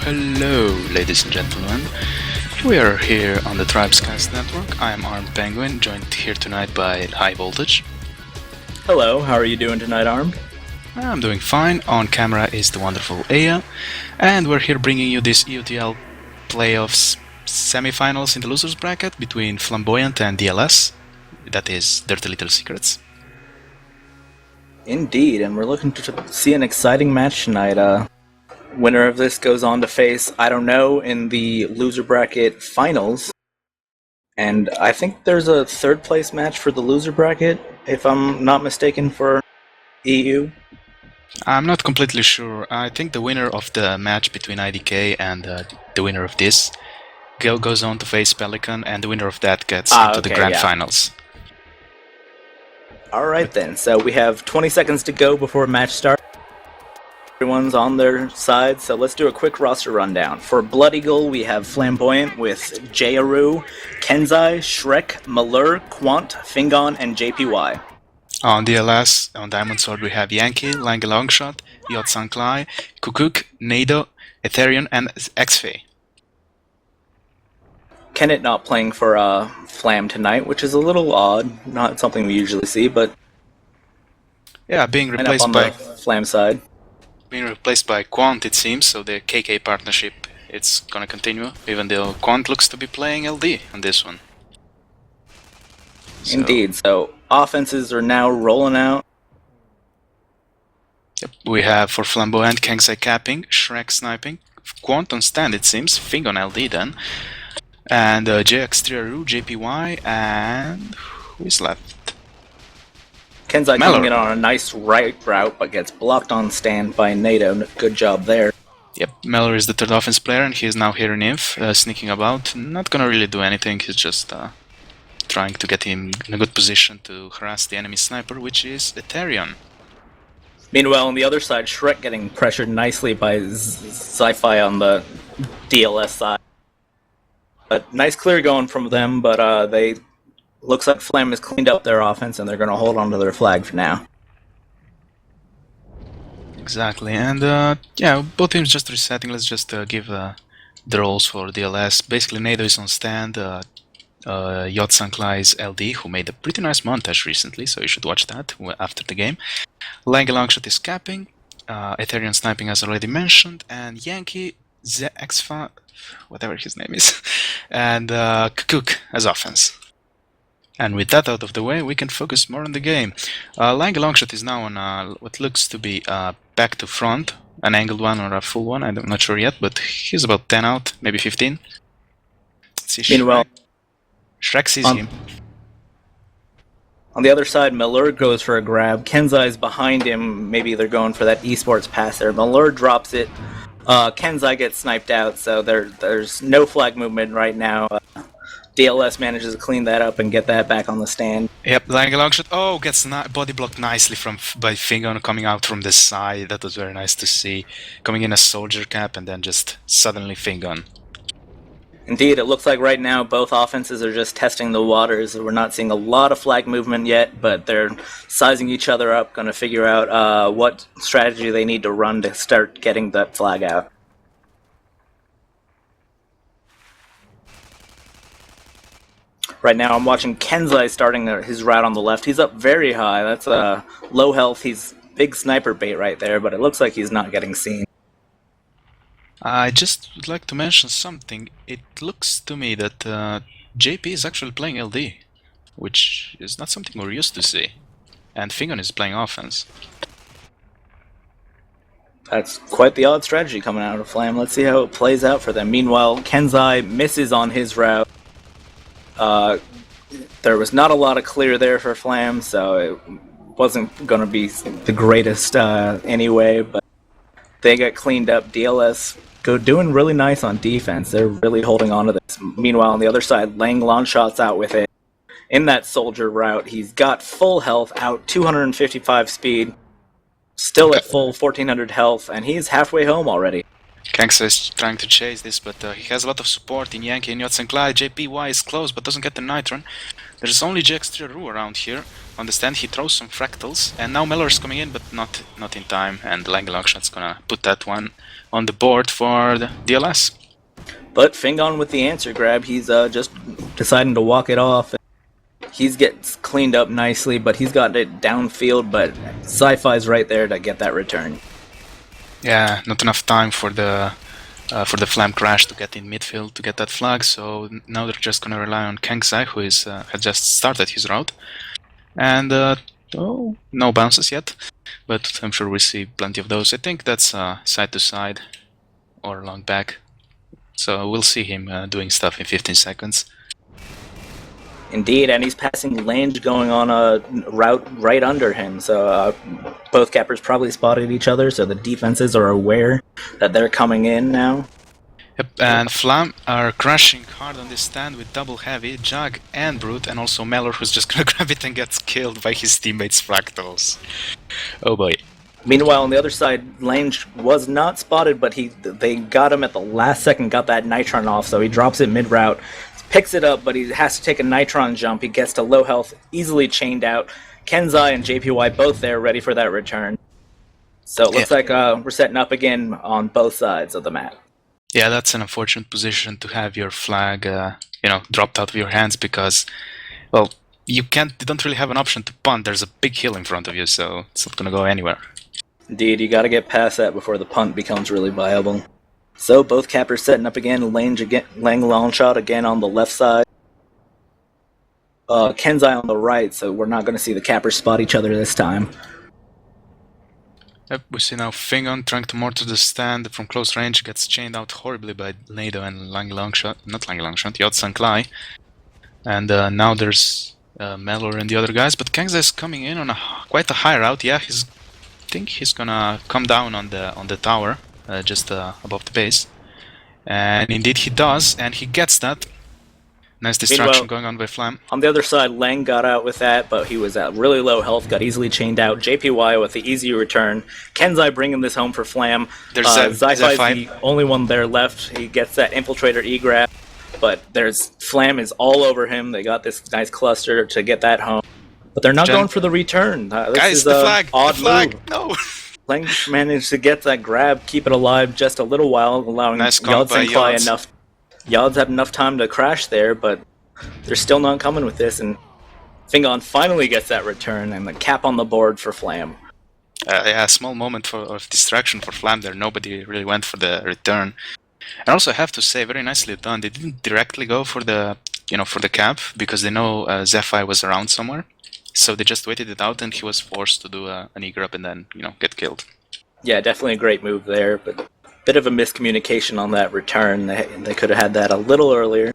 Hello, ladies and gentlemen. We are here on the Tribescast Network. I am ArmedPenguin, joined here tonight by High Voltage. Hello, how are you doing tonight, Armed? I'm doing fine. On camera is the wonderful Aya, and we're here bringing you this EUTL Playoffs semifinals in the losers bracket between Flamboyant and dLs. That is Dirty Little Secrets. Indeed, and we're looking to see an exciting match tonight. Winner of this goes on to face, I don't know, in the loser bracket finals. And I think there's a third place match for the loser bracket, if I'm not mistaken, for EU. I'm not completely sure. I think the winner of the match between IDK and the winner of this goes on to face Pelican, and the winner of that gets into the grand finals. Alright then, so we have 20 seconds to go before match starts. Everyone's on their side, so let's do a quick roster rundown. For Blood Eagle, we have Flamboyant with Jayaru, Kenzai, Shrek, Malur, Quant, Fingon, and JPY. On dLs, on Diamond Sword, we have Yankee, Lange Longshot, Yot Sanklai, Kukuk, Nado, Ethereum, and Xfei. Kennett not playing for Flam tonight, which is a little odd. Not something we usually see, but Yeah, being line up replaced on by the Flam side. Quant, it seems. So the KK partnership, it's gonna continue, even though Quant looks to be playing LD on this one. Indeed. So offenses are now rolling out. Yep, we have for Flamboyant, Kengsai capping, Shrek sniping, Quant on stand, it seems, Fing on LD then, and JX3RU, JPY, and who is left? Kenzai Mellor. coming in on a nice right route, but gets blocked on stand by NATO. Good job there. Yep, Mellor is the third offense player, and he is now here in Inf, sneaking about. Not gonna really do anything, he's just trying to get him in a good position to harass the enemy sniper, which is Ethereum. Meanwhile, on the other side, Shrek getting pressured nicely by Sci-Fi on the dLs side. But nice clear going from them, but they looks like Flam has cleaned up their offense, and they're going to hold on to their flag for now. Exactly, and yeah, both teams just resetting. Let's just give the roles for dLs. Basically, NATO is on stand. Yotsanklai is LD, who made a pretty nice montage recently, so you should watch that after the game. Lange Longshot is capping, Ethereum sniping as already mentioned, and Yankee ZXFA, whatever his name is, and Kukuk as offense. And with that out of the way, we can focus more on the game. Lange Longshot is now on what looks to be back to front, an angled one or a full one, I'm not sure yet, but he's about 10 out, maybe 15. Let's see. Meanwhile, Shrek sees him. On the other side, Mellor goes for a grab. Kenzai's behind him. Maybe they're going for that esports pass there. Mellor drops it. Kenzai gets sniped out, so there's no flag movement right now. dLs manages to clean that up and get that back on the stand. Yep, Lange Longshot. Oh, gets body blocked nicely by Fingon coming out from the side. That was very nice to see. Coming in a soldier cap and then just suddenly Fingon. Indeed, it looks like right now both offenses are just testing the waters. We're not seeing a lot of flag movement yet, but they're sizing each other up, going to figure out what strategy they need to run to start getting that flag out. Right now I'm watching Kenzai starting his route on the left. He's up very high. That's low health. He's big sniper bait right there, but it looks like he's not getting seen. I just would like to mention something. It looks to me that JP is actually playing LD, which is not something we're used to see. And Fingon is playing offense. That's quite the odd strategy coming out of Flam. Let's see how it plays out for them. Meanwhile, Kenzai misses on his route. There was not a lot of clear there for Flam, so it wasn't going to be the greatest anyway, but they got cleaned up. dLs doing really nice on defense. They're really holding on to this. Meanwhile, on the other side, Lang Longshot's out with it. In that soldier route, he's got full health, out 255 speed, still at full 1400 health, and he's halfway home already. Kangsa is trying to chase this, but he has a lot of support in Yankee and Yotsenklai. JPY is close, but doesn't get the Nitron. There's only JX3RU around here. On the stand, he throws some fractals, and now Mellor is coming in, but not in time, and Lange Longshot's gonna put that one on the board for the dLs. But Fingon with the answer grab, he's just deciding to walk it off. He gets cleaned up nicely, but he's got it downfield, but Sci-Fi's right there to get that return. Yeah, not enough time for the Flam crash to get in midfield to get that flag, so now they're just gonna rely on Kengsai, who is had just started his route. And no bounces yet, but I'm sure we'll see plenty of those. I think that's side to side or long back, so we'll see him doing stuff in 15 seconds. Indeed, and he's passing Lange going on a route right under him, so both cappers probably spotted each other, so the defenses are aware that they're coming in now. Yep, and Flam are crashing hard on this stand with double heavy, Jug and Brute, and also Mellor, who's just gonna grab it and gets killed by his teammates' fractals. Oh boy. Meanwhile, on the other side, Lange was not spotted, but they got him at the last second, got that Nitron off, so he drops it mid-route, picks it up, but he has to take a Nitron jump. He gets to low health, easily chained out. Kenzai and JPY both there, ready for that return. So it looks like we're setting up again on both sides of the map. Yeah, that's an unfortunate position to have your flag, dropped out of your hands because, well, you don't really have an option to punt. There's a big hill in front of you, so it's not gonna go anywhere. Indeed, you gotta get past that before the punt becomes really viable. So both cappers setting up again, Lang long shot again on the left side. Kenzai on the right, so we're not going to see the cappers spot each other this time. Yep, we see now Fingon trying to mortar the stand from close range, gets chained out horribly by Nado and Yod Sanklai. And now there's Melor and the other guys, but Kengza is coming in on quite a high route. Yeah, I think he's gonna come down on the tower, just above the base. And indeed he does, and he gets that. Nice distraction going on by Flam. On the other side, Lang got out with that, but he was at really low health, got easily chained out. JPY with the easy return. Kenzai bringing this home for Flam. There's Zi-Fi's the only one there left. He gets that Infiltrator E-grab, but Flam is all over him. They got this nice cluster to get that home. But they're not going for the return. Guys, the flag! Odd the flag! Move. No! Lang managed to get that grab, keep it alive just a little while, allowing Yod Sanklai enough. Yods had enough time to crash there, but they're still not coming with this, and Fingon finally gets that return, and the cap on the board for Flam. Yeah, a small moment of distraction for Flam there. Nobody really went for the return. And also, I have to say, very nicely done. They didn't directly go for the cap, because they know Zephi was around somewhere. So they just waited it out, and he was forced to do an E-grab and then, get killed. Yeah, definitely a great move there, but bit of a miscommunication on that return. They could have had that a little earlier.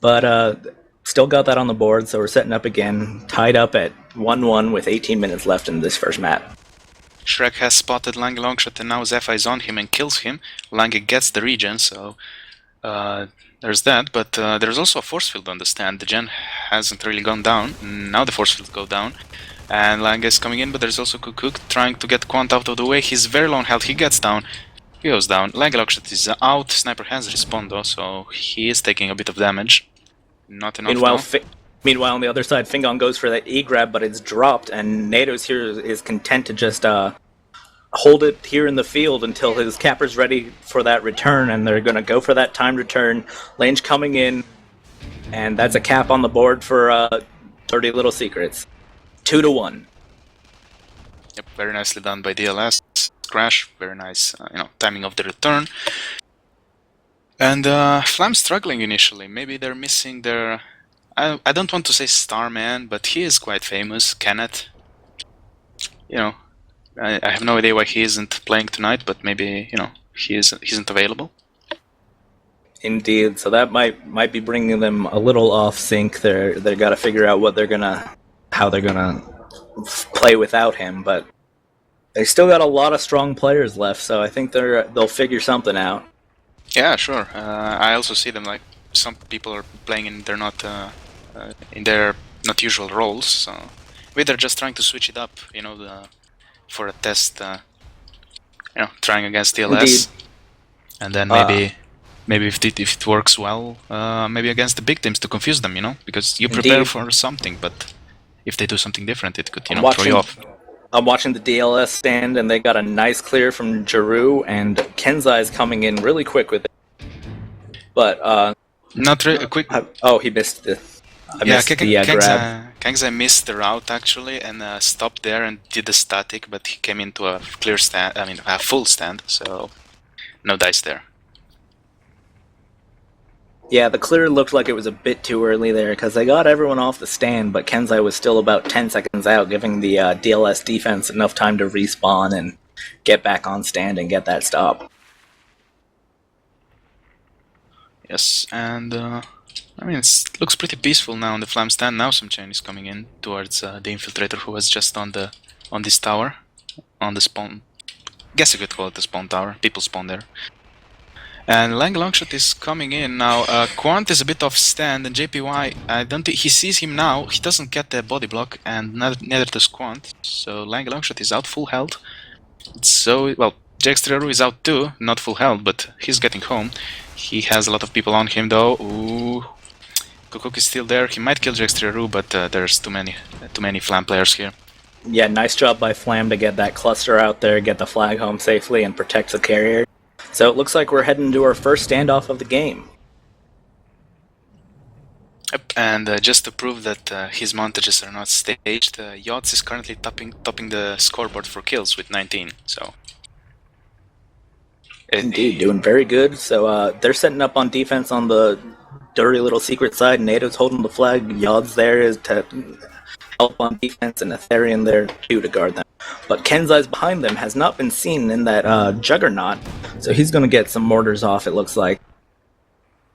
But still got that on the board, so we're setting up again. Tied up at 1-1 with 18 minutes left in this first map. Shrek has spotted Lange longshot, and now Zephi is on him and kills him. Lange gets the regen, so there's that. But there's also a force field on the stand. The gen hasn't really gone down. Now the force field go down. And Lange is coming in, but there's also Kukuk trying to get Quant out of the way. He's very low on health. He gets down. He goes down. Lange longshot is out. Sniper has respawned though, so he is taking a bit of damage. Not enough. Meanwhile, on the other side, Fingon goes for that E-grab, but it's dropped, and Nado's here is content to just hold it here in the field until his capper's ready for that return, and they're going to go for that timed return. Lange coming in, and that's a cap on the board for Dirty Little Secrets. 2-1. Yep, very nicely done by dLs. Crash, very nice, timing of the return. And Flam's struggling initially. Maybe they're missing their... I don't want to say star man, but he is quite famous, Kenneth. I have no idea why he isn't playing tonight, but maybe, he isn't available. Indeed, so that might be bringing them a little off sync. They got to figure out how they're gonna play without him, but they still got a lot of strong players left, so I think they'll figure something out. Yeah, sure. I also see them like some people are playing in their not usual roles. So maybe they're just trying to switch it up, for a test. Trying against dLs, Indeed. and then maybe if it works well, maybe against the big teams to confuse them, because you prepare Indeed. for something, but if they do something different, it could throw you off. I'm watching the dLs stand, and they got a nice clear from Jeru, and Kenzai is coming in really quick with it. But not really quick. He missed the. Grab. Kengzai missed the route actually, and stopped there and did the static, but he came into a clear stand. A full stand, so no dice there. Yeah, the clear looked like it was a bit too early there, because they got everyone off the stand, but Kenzai was still about 10 seconds out, giving the dLs defense enough time to respawn and get back on stand and get that stop. Yes, and it looks pretty peaceful now on the Flam stand. Now some chain is coming in towards the Infiltrator, who was just on this tower, on the spawn. Guess you could call it the spawn tower. People spawn there. And Lang longshot is coming in now. Quant is a bit off stand, and JPY, I don't think he sees him now. He doesn't get the body block, and neither does Quant. So Lang longshot is out full health. Jextriaru is out too, not full health, but he's getting home. He has a lot of people on him though. Ooh, Kukuk is still there. He might kill Jextriaru, but there's too many Flam players here. Yeah, nice job by Flam to get that cluster out there, get the flag home safely, and protect the carrier. So it looks like we're heading to our first standoff of the game. Yep, and just to prove that his montages are not staged, Yachts is currently topping the scoreboard for kills with 19. So Indeed, doing very good. So they're setting up on defense on the dirty little secret side. NATO's holding the flag. Yachts there is to help on defense, and Ethereum there too to guard them. But Kenzai's behind them has not been seen in that juggernaut, so he's going to get some mortars off, it looks like.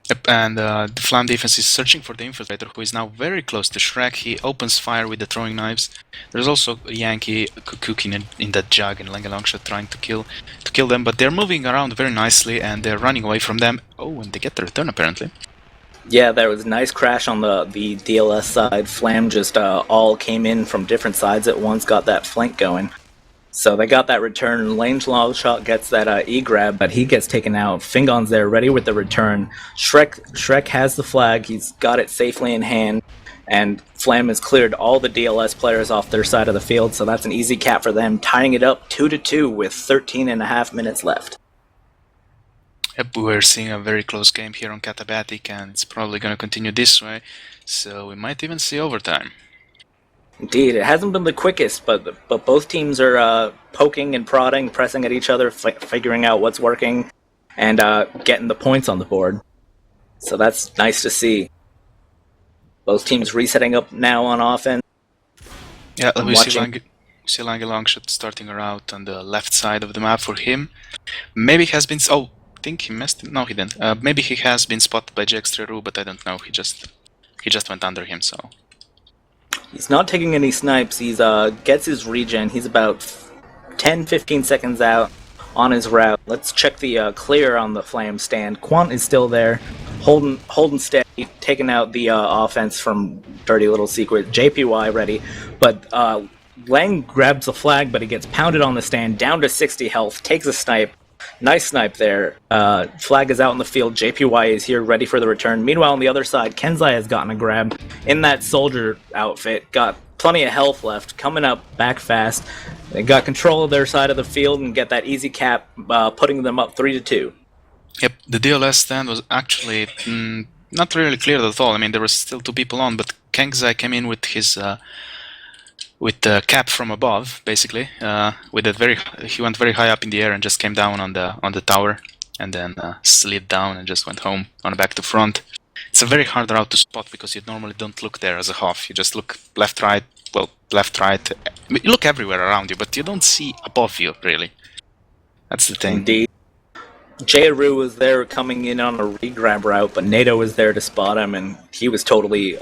Yep, and the Flam defense is searching for the Infiltrator, who is now very close to Shrek. He opens fire with the throwing knives. There's also Yankee cooking in that jug and Lenga Longshot trying to kill them, but they're moving around very nicely and they're running away from them. Oh, and they get the return apparently. Yeah, there was a nice crash on the dLs side. Flam just all came in from different sides at once, got that flank going. So they got that return. Lange Longshot gets that E-grab, but he gets taken out. Fingon's there, ready with the return. Shrek has the flag. He's got it safely in hand. And Flam has cleared all the dLs players off their side of the field, so that's an easy cap for them, tying it up 2-2 with 13.5 minutes left. Yep, we're seeing a very close game here on Katabatic, and it's probably going to continue this way, so we might even see overtime. Indeed, it hasn't been the quickest, but both teams are poking and prodding, pressing at each other, figuring out what's working, and getting the points on the board. So that's nice to see. Both teams resetting up now on offense. Yeah, we see Lange Longshot starting her out on the left side of the map for him. Maybe he has been... Oh, I think he missed it. No, he didn't. Maybe he has been spotted by Jextreru, but I don't know. He just went under him, so... He's not taking any snipes. He's gets his regen. He's about 10-15 seconds out on his route. Let's check the clear on the Flam stand. Quant is still there, holding steady, taking out the offense from Dirty Little Secret. JPY ready, but Lang grabs the flag, but he gets pounded on the stand, down to 60 health, takes a snipe. Nice snipe there. Flag is out in the field. JPY is here, ready for the return. Meanwhile, on the other side, Kenzai has gotten a grab in that soldier outfit. Got plenty of health left, coming up back fast. They got control of their side of the field and get that easy cap, putting them up 3-2. Yep, the DLS stand was actually not really cleared at all. I mean, there were still two people on, but Kenzai came in with his... with the cap from above, basically, with that he went very high up in the air and just came down on the tower, and then slid down and just went home on back to front. It's a very hard route to spot because you normally don't look there as a HOF. You just look left, right. Well, left, right. I mean, you look everywhere around you, but you don't see above you really. That's the thing. Indeed. Jayru was there coming in on a regrab route, but NATO was there to spot him, and he was totally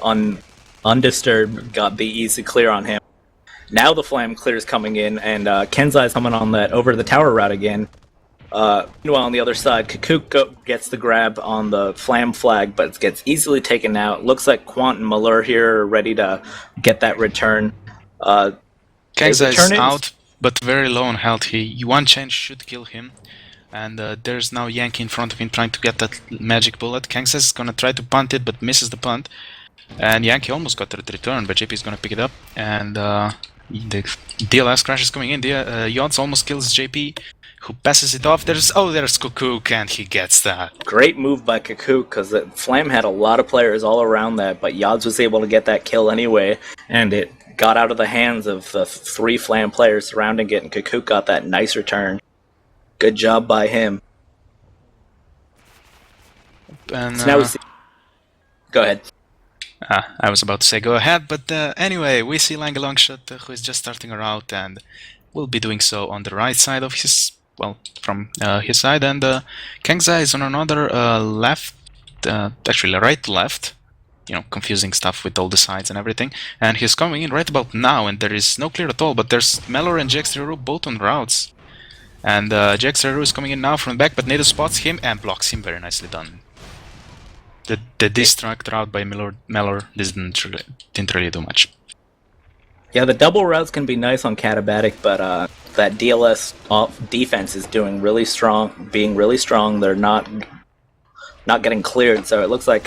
undisturbed. Got the easy clear on him. Now the Flam clear's coming in, and Kenzai's coming on that over the tower route again. Meanwhile, on the other side, Kakuk gets the grab on the Flam flag, but it gets easily taken out. Looks like Quant and Malur here are ready to get that return. Kenzai's out, but very low on health. One change should kill him. And there's now Yankee in front of him trying to get that magic bullet. Kenzai's gonna try to punt it, but misses the punt. And Yankee almost got the return, but JP is gonna pick it up. And... the DLS crash is coming in. Yods almost kills JP, who passes it off. There's Kukuk, and he gets that. Great move by Kukuk, because Flam had a lot of players all around that, but Yods was able to get that kill anyway, and it got out of the hands of the 3 Flam players surrounding it, and Kukuk got that nice return. Good job by him. And, so now we see... Go ahead. I was about to say go ahead, but anyway, we see Lange Longshot, who is just starting her out, and will be doing so on the right side of his, from his side, and Kenzai is on another left, actually right to left, confusing stuff with all the sides and everything, and he's coming in right about now, and there is no clear at all, but there's Melor and Jextreru both on routes, and Jextreru is coming in now from the back, but NATO spots him and blocks him. Very nicely done. The distract route by Melor didn't really do much. Yeah, the double routes can be nice on Katabatic, but that DLS defense is being really strong. They're not getting cleared, so it looks like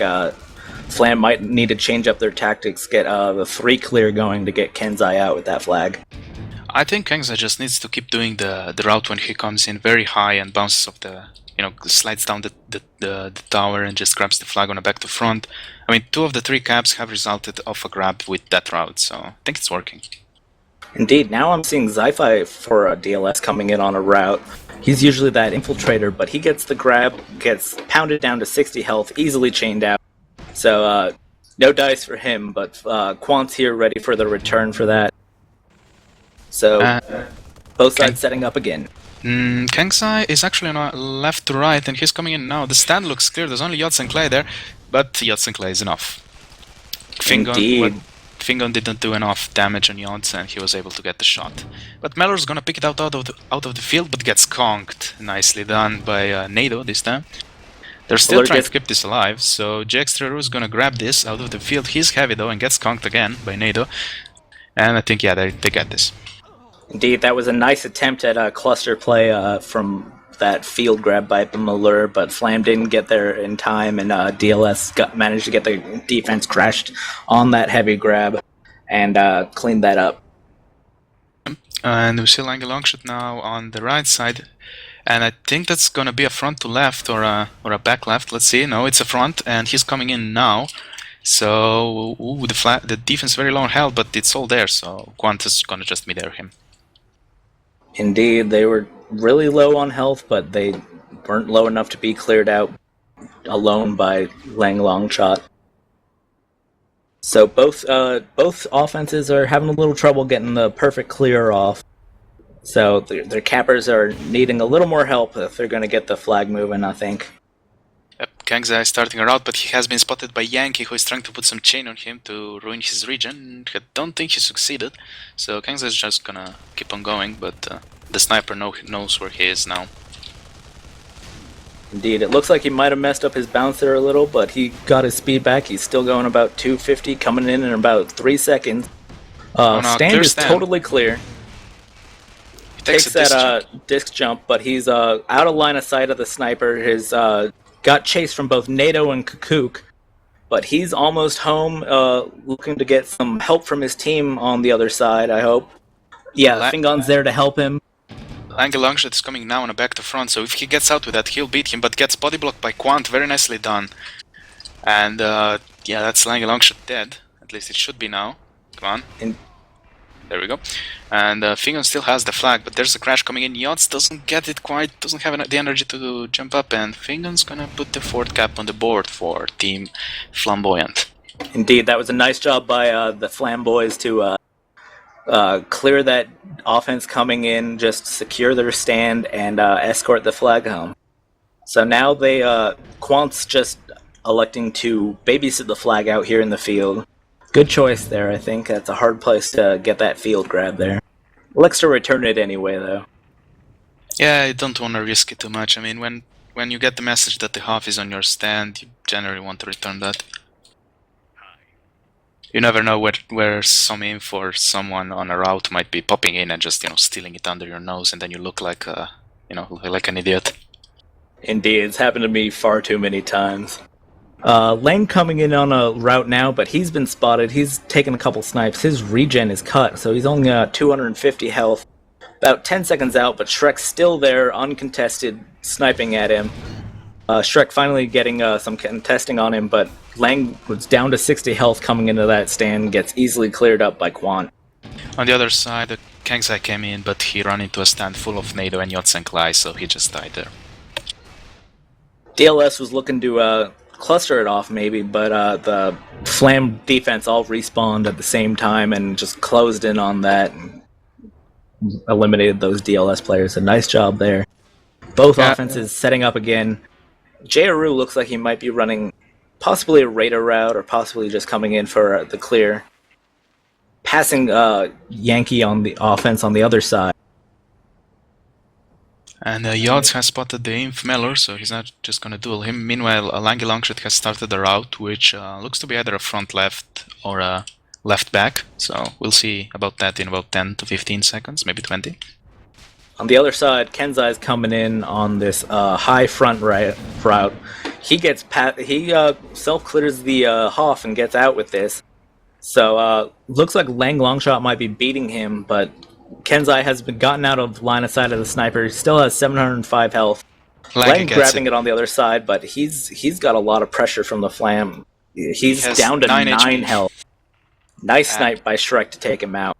Flam might need to change up their tactics, get the 3 clear going to get Kenzai out with that flag. I think Kenzai just needs to keep doing the route when he comes in very high and bounces off slides down the tower and just grabs the flag on a back to front. I mean, 2 of the 3 caps have resulted off a grab with that route, so I think it's working. Indeed, now I'm seeing Zi-Fi for a dLs coming in on a route. He's usually that infiltrator, but he gets the grab, gets pounded down to 60 health, easily chained out. So, no dice for him, but Quant's here ready for the return for that. So, both sides setting up again. Kangsai is actually on a left to right, and he's coming in now. The stand looks clear, there's only Yots and Clay there, but Yots and Clay is enough. Fingon didn't do enough damage on Yots, and he was able to get the shot. But Mellor's gonna pick it out of the field, but gets conked. Nicely done by NATO this time. They're still trying to keep this alive, so JX3RU is gonna grab this out of the field. He's heavy though, and gets conked again by NATO. And I think, yeah, they get this. Indeed, that was a nice attempt at a cluster play from that field grab by Malur, but Flam didn't get there in time, and dLs managed to get the defense crashed on that heavy grab and cleaned that up. And we see Lange Longshot now on the right side, and I think that's gonna be a front to left or a back left. Let's see. No, it's a front, and he's coming in now. So the defense very low on health, but it's all there. So Quant is gonna just mid-air him. Indeed, they were really low on health, but they weren't low enough to be cleared out alone by Lang Longshot. So both offenses are having a little trouble getting the perfect clear off. So their cappers are needing a little more help if they're going to get the flag moving, I think. Yep, Kangzai is starting a route, but he has been spotted by Yankee, who is trying to put some chain on him to ruin his region. I don't think he succeeded, so Kangzai is just gonna keep on going, but the sniper knows where he is now. Indeed, it looks like he might have messed up his bounce there a little, but he got his speed back. He's still going about 250, coming in about 3 seconds. Stand is totally clear. He takes that disc jump, but he's out of line of sight of the sniper. His got chased from both NATO and Kukuk, but he's almost home, looking to get some help from his team on the other side, I hope. Yeah, Fingon's there to help him. Lange Longshot is coming now on a back to front, so if he gets out with that, he'll beat him, but gets body blocked by Quant, very nicely done. And yeah, that's Lange Longshot dead. At least it should be now. Come on. There we go. And Fingon still has the flag, but there's a crash coming in. Yots doesn't get it quite, doesn't have the energy to jump up, and Fingon's gonna put the 4th cap on the board for Team Flamboyant. Indeed, that was a nice job by the Flam boys to clear that offense coming in, just secure their stand, and escort the flag home. So now Quant's just electing to babysit the flag out here in the field. Good choice there, I think. That's a hard place to get that field grab there. Elects to return it anyway, though. Yeah, I don't want to risk it too much. I mean, when you get the message that the half is on your stand, you generally want to return that. You never know where some info or someone on a route might be popping in and just, stealing it under your nose, and then you look like like an idiot. Indeed, it's happened to me far too many times. Lang coming in on a route now, but he's been spotted. He's taken a couple snipes. His regen is cut, so he's only got 250 health. About 10 seconds out, but Shrek's still there, uncontested, sniping at him. Shrek finally getting some contesting on him, but Lang was down to 60 health coming into that stand, gets easily cleared up by Quant. On the other side, Kangzai came in, but he ran into a stand full of NATO and Yots and Klai, so he just died there. dLs was looking to cluster it off maybe, but the Flam defense all respawned at the same time and just closed in on that and eliminated those dLs players. A nice job there. Both offenses setting up again. JRU looks like he might be running possibly a radar route or possibly just coming in for the clear. Passing Yankee on the offense on the other side. And Yods has spotted the Inf Mellor, so he's not just gonna duel him. Meanwhile, Lange Longshot has started the route, which looks to be either a front left or a left back. So we'll see about that in about 10 to 15 seconds, maybe 20. On the other side, Kenzai's coming in on this high front route. He gets he self-clears the Hoff and gets out with this. So looks like Lang Longshot might be beating him, but Kenzai has been gotten out of line of sight of the sniper. He still has 705 health. Lang grabbing it on the other side, but he's got a lot of pressure from the flam. He's down to 9 health. Nice snipe by Shrek to take him out.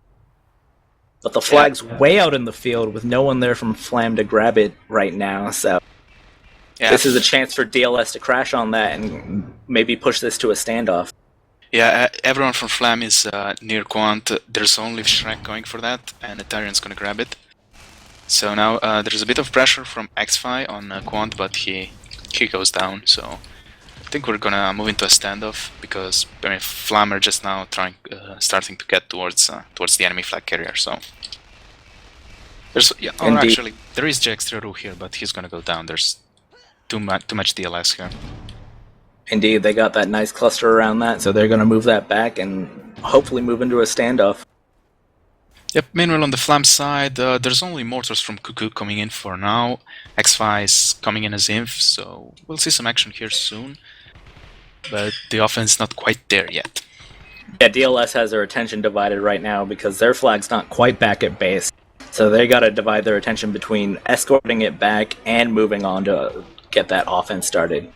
But the flag's way out in the field with no one there from flam to grab it right now, so this is a chance for dLs to crash on that and maybe push this to a standoff. Yeah, everyone from flam is near Quant. There's only Shrek going for that, and Etarian's gonna grab it. So now there's a bit of pressure from XFi on Quant, but he goes down, so I think we're gonna move into a standoff, because Flam are just now starting to get towards the enemy flag carrier, so... actually, there is JX3 here, but he's gonna go down. There's too much dLs here. Indeed, they got that nice cluster around that, so they're gonna move that back and hopefully move into a standoff. Yep, meanwhile on the Flam side, there's only mortars from Cuckoo coming in for now. XFi is coming in as inf, so we'll see some action here soon. But the offense is not quite there yet. Yeah, dLs has their attention divided right now because their flag's not quite back at base. So they gotta divide their attention between escorting it back and moving on to get that offense started.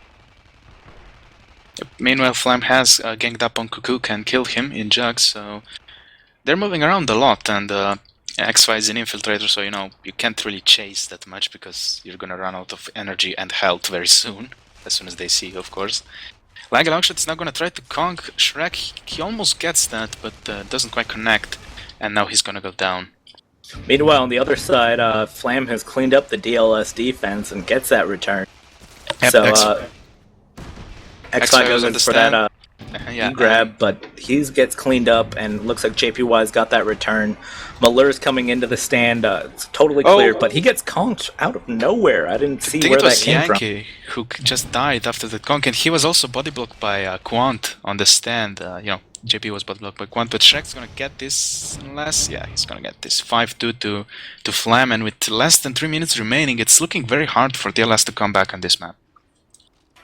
Yep. Meanwhile, Flam has ganged up on Cuckoo and killed him in Jug, so they're moving around a lot, and XFi is an infiltrator, so you can't really chase that much because you're gonna run out of energy and health very soon as they see you, of course. Lang Longshot is now gonna try to conk Shrek. He almost gets that, but doesn't quite connect, and now he's gonna go down. Meanwhile, on the other side, Flam has cleaned up the dLs defense and gets that return. Yep, so XFi goes in for that grab, but he gets cleaned up, and looks like JPY's got that return. Malur's coming into the stand. It's totally clear, but he gets conked out of nowhere. I didn't see where that came from. I think it was Yankee who just died after the conk, and he was also body blocked by Quant on the stand. JP was body blocked by Quant, but Shrek's gonna get this he's gonna get this 5-2 to Flam, and with less than 3 minutes remaining, it's looking very hard for dLs to come back on this map.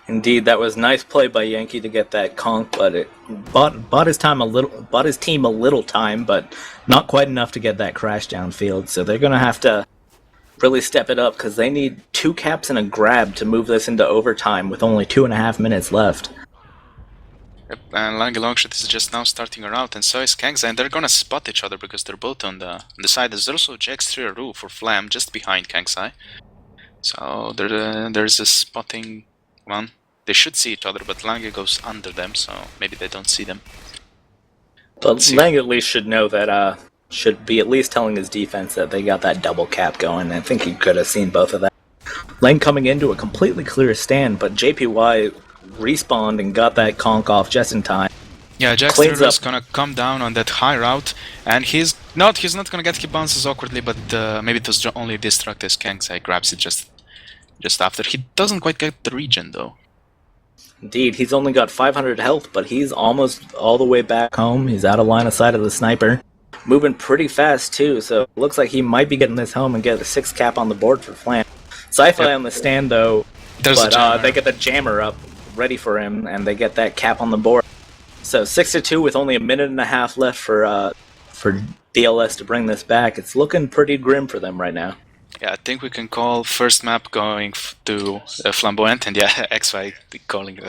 Indeed, that was nice play by Yankee to get that conk, but it bought his team a little time, but not quite enough to get that crash downfield. So they're gonna have to really step it up because they need 2 caps and a grab to move this into overtime with only 2.5 minutes left. Yep, and Lang Longshot is just now starting her out, and so is Kangza, and they're gonna spot each other because they're both on the side. There's also JX3 for Flam just behind Kangzai. So there's a spotting one. They should see each other, but Lang goes under them, so maybe they don't see them. But Lang at least should know that, should be at least telling his defense that they got that double cap going. I think he could have seen both of that. Lang coming into a completely clear stand, but JPY respawned and got that conk off just in time. Yeah, Jackson is gonna come down on that high route, and he's not gonna get, he bounces awkwardly, but maybe it was only destruct as Kangzai grabs it just after. He doesn't quite get the regen though. Indeed, he's only got 500 health, but he's almost all the way back home. He's out of line of sight of the sniper. Moving pretty fast too, so it looks like he might be getting this home and get a 6 cap on the board for Flam. Sci-Fi on the stand though, but they get the jammer up ready for him, and they get that cap on the board. So 6-2 with only a minute and a half left for dLs to bring this back. It's looking pretty grim for them right now. Yeah, I think we can call first map going to Flamboyant, and XY calling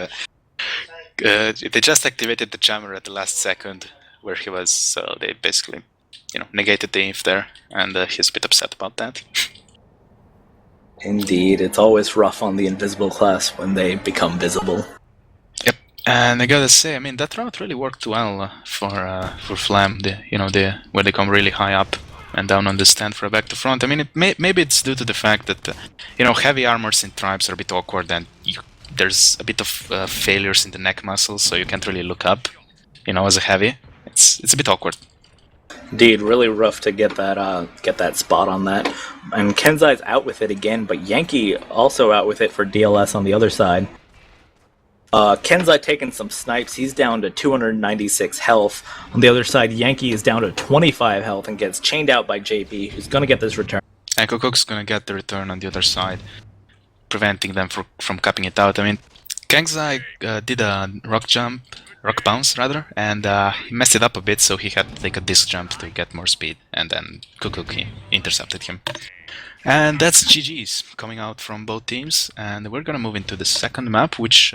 they just activated the jammer at the last second where he was, so they basically, negated the inf there, and he's a bit upset about that. Indeed, it's always rough on the invisible class when they become visible. Yep, and I gotta say, that route really worked well for Flam. Where they come really high up and down on the stand for a back to front. Maybe it's due to the fact that heavy armors in tribes are a bit awkward, and there's a bit of failures in the neck muscles, so you can't really look up. As a heavy, it's a bit awkward. Indeed, really rough to get that spot on that. And Kenzai's out with it again, but Yankee also out with it for dLs on the other side. Kenzai taking some snipes. He's down to 296 health. On the other side, Yankee is down to 25 health and gets chained out by JP, who's going to get this return. And Kokok's going to get the return on the other side, preventing them from capping it out. Kenzai did a rock bounce, and he messed it up a bit, so he had to take a disc jump to get more speed, and then Kukuk intercepted him. And that's GG's coming out from both teams, and we're gonna move into the second map, which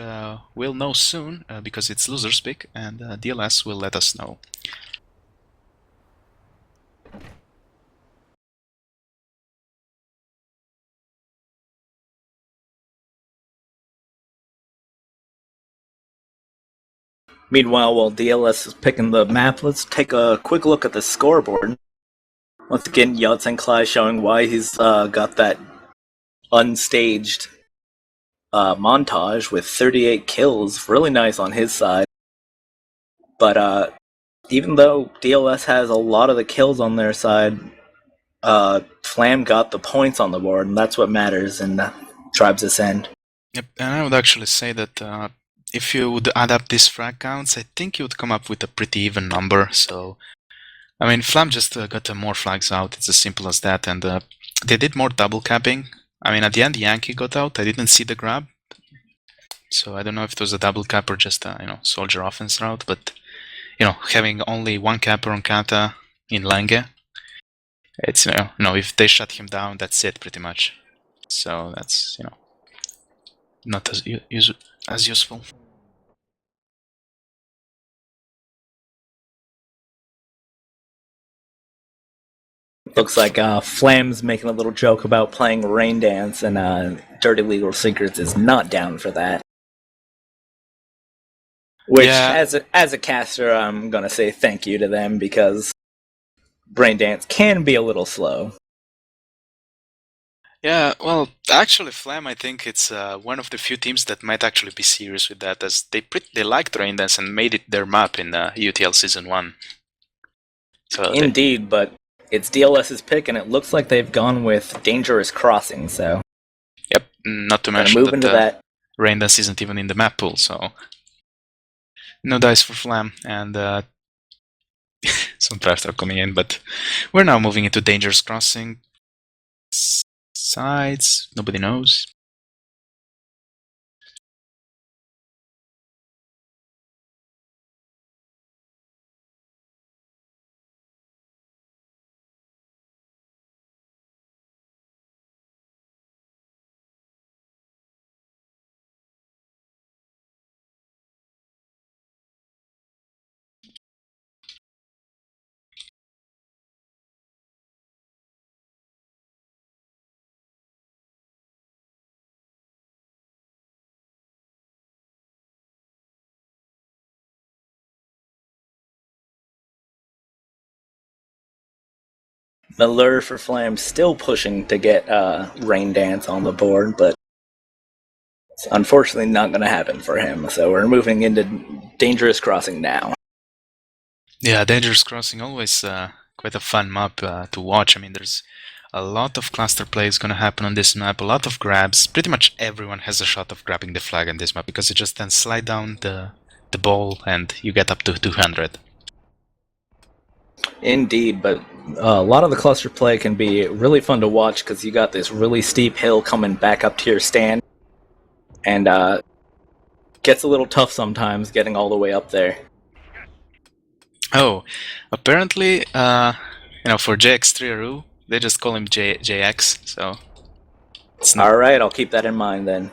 we'll know soon because it's loser's pick, and dLs will let us know. Meanwhile, while dLs is picking the map, let's take a quick look at the scoreboard. Once again, Yeltsin showing why he's got that unstaged montage with 38 kills. Really nice on his side. But even though dLs has a lot of the kills on their side, Flam got the points on the board, and that's what matters in Tribes Ascend. Yep, and I would actually say that if you would add up these frag counts, I think you would come up with a pretty even number. So, I mean, Flam just got more flags out. It's as simple as that, and they did more double capping. I mean, at the end, Yankee got out. I didn't see the grab, so I don't know if it was a double cap or just a soldier offense route. But having only one capper on Kata in Lange, it's if they shut him down, that's it pretty much. So that's not as useful. Looks like Flam's making a little joke about playing Rain Dance, and Dirty Legal Secrets is not down for that. Which, Yeah. as a caster, I'm gonna say thank you to them because Rain Dance can be a little slow. Yeah, well, actually, Flam, I think it's one of the few teams that might actually be serious with that, as they liked Rain Dance and made it their map in EUTL Season 1. So Indeed, but it's dLs's pick, and it looks like they've gone with Dangerous Crossing, so... Yep, not to mention move into that. Rain Dance isn't even in the map pool, so... No dice for Flam, and some drafts are coming in, but we're now moving into Dangerous Crossing. Sides, nobody knows. The lure for Flam still pushing to get Rain Dance on the board, but it's unfortunately not going to happen for him. So we're moving into Dangerous Crossing now. Yeah, Dangerous Crossing, always quite a fun map to watch. I mean, there's a lot of cluster plays going to happen on this map, a lot of grabs. Pretty much everyone has a shot of grabbing the flag on this map because you just then slide down the ball and you get up to 200. Indeed, but a lot of the cluster play can be really fun to watch because you got this really steep hill coming back up to your stand, and gets a little tough sometimes getting all the way up there. Oh, apparently, for JX3RU, they just call him JX, so... Alright, I'll keep that in mind then.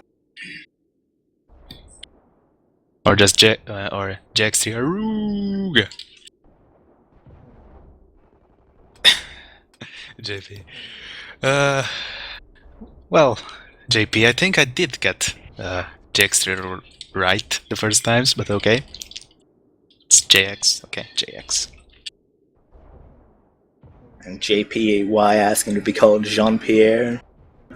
Or just or JX3RU. JP. Well, JP, I think I did get JX3 right the first times, but okay. It's JX. Okay, JX. And JPY asking to be called Jean-Pierre.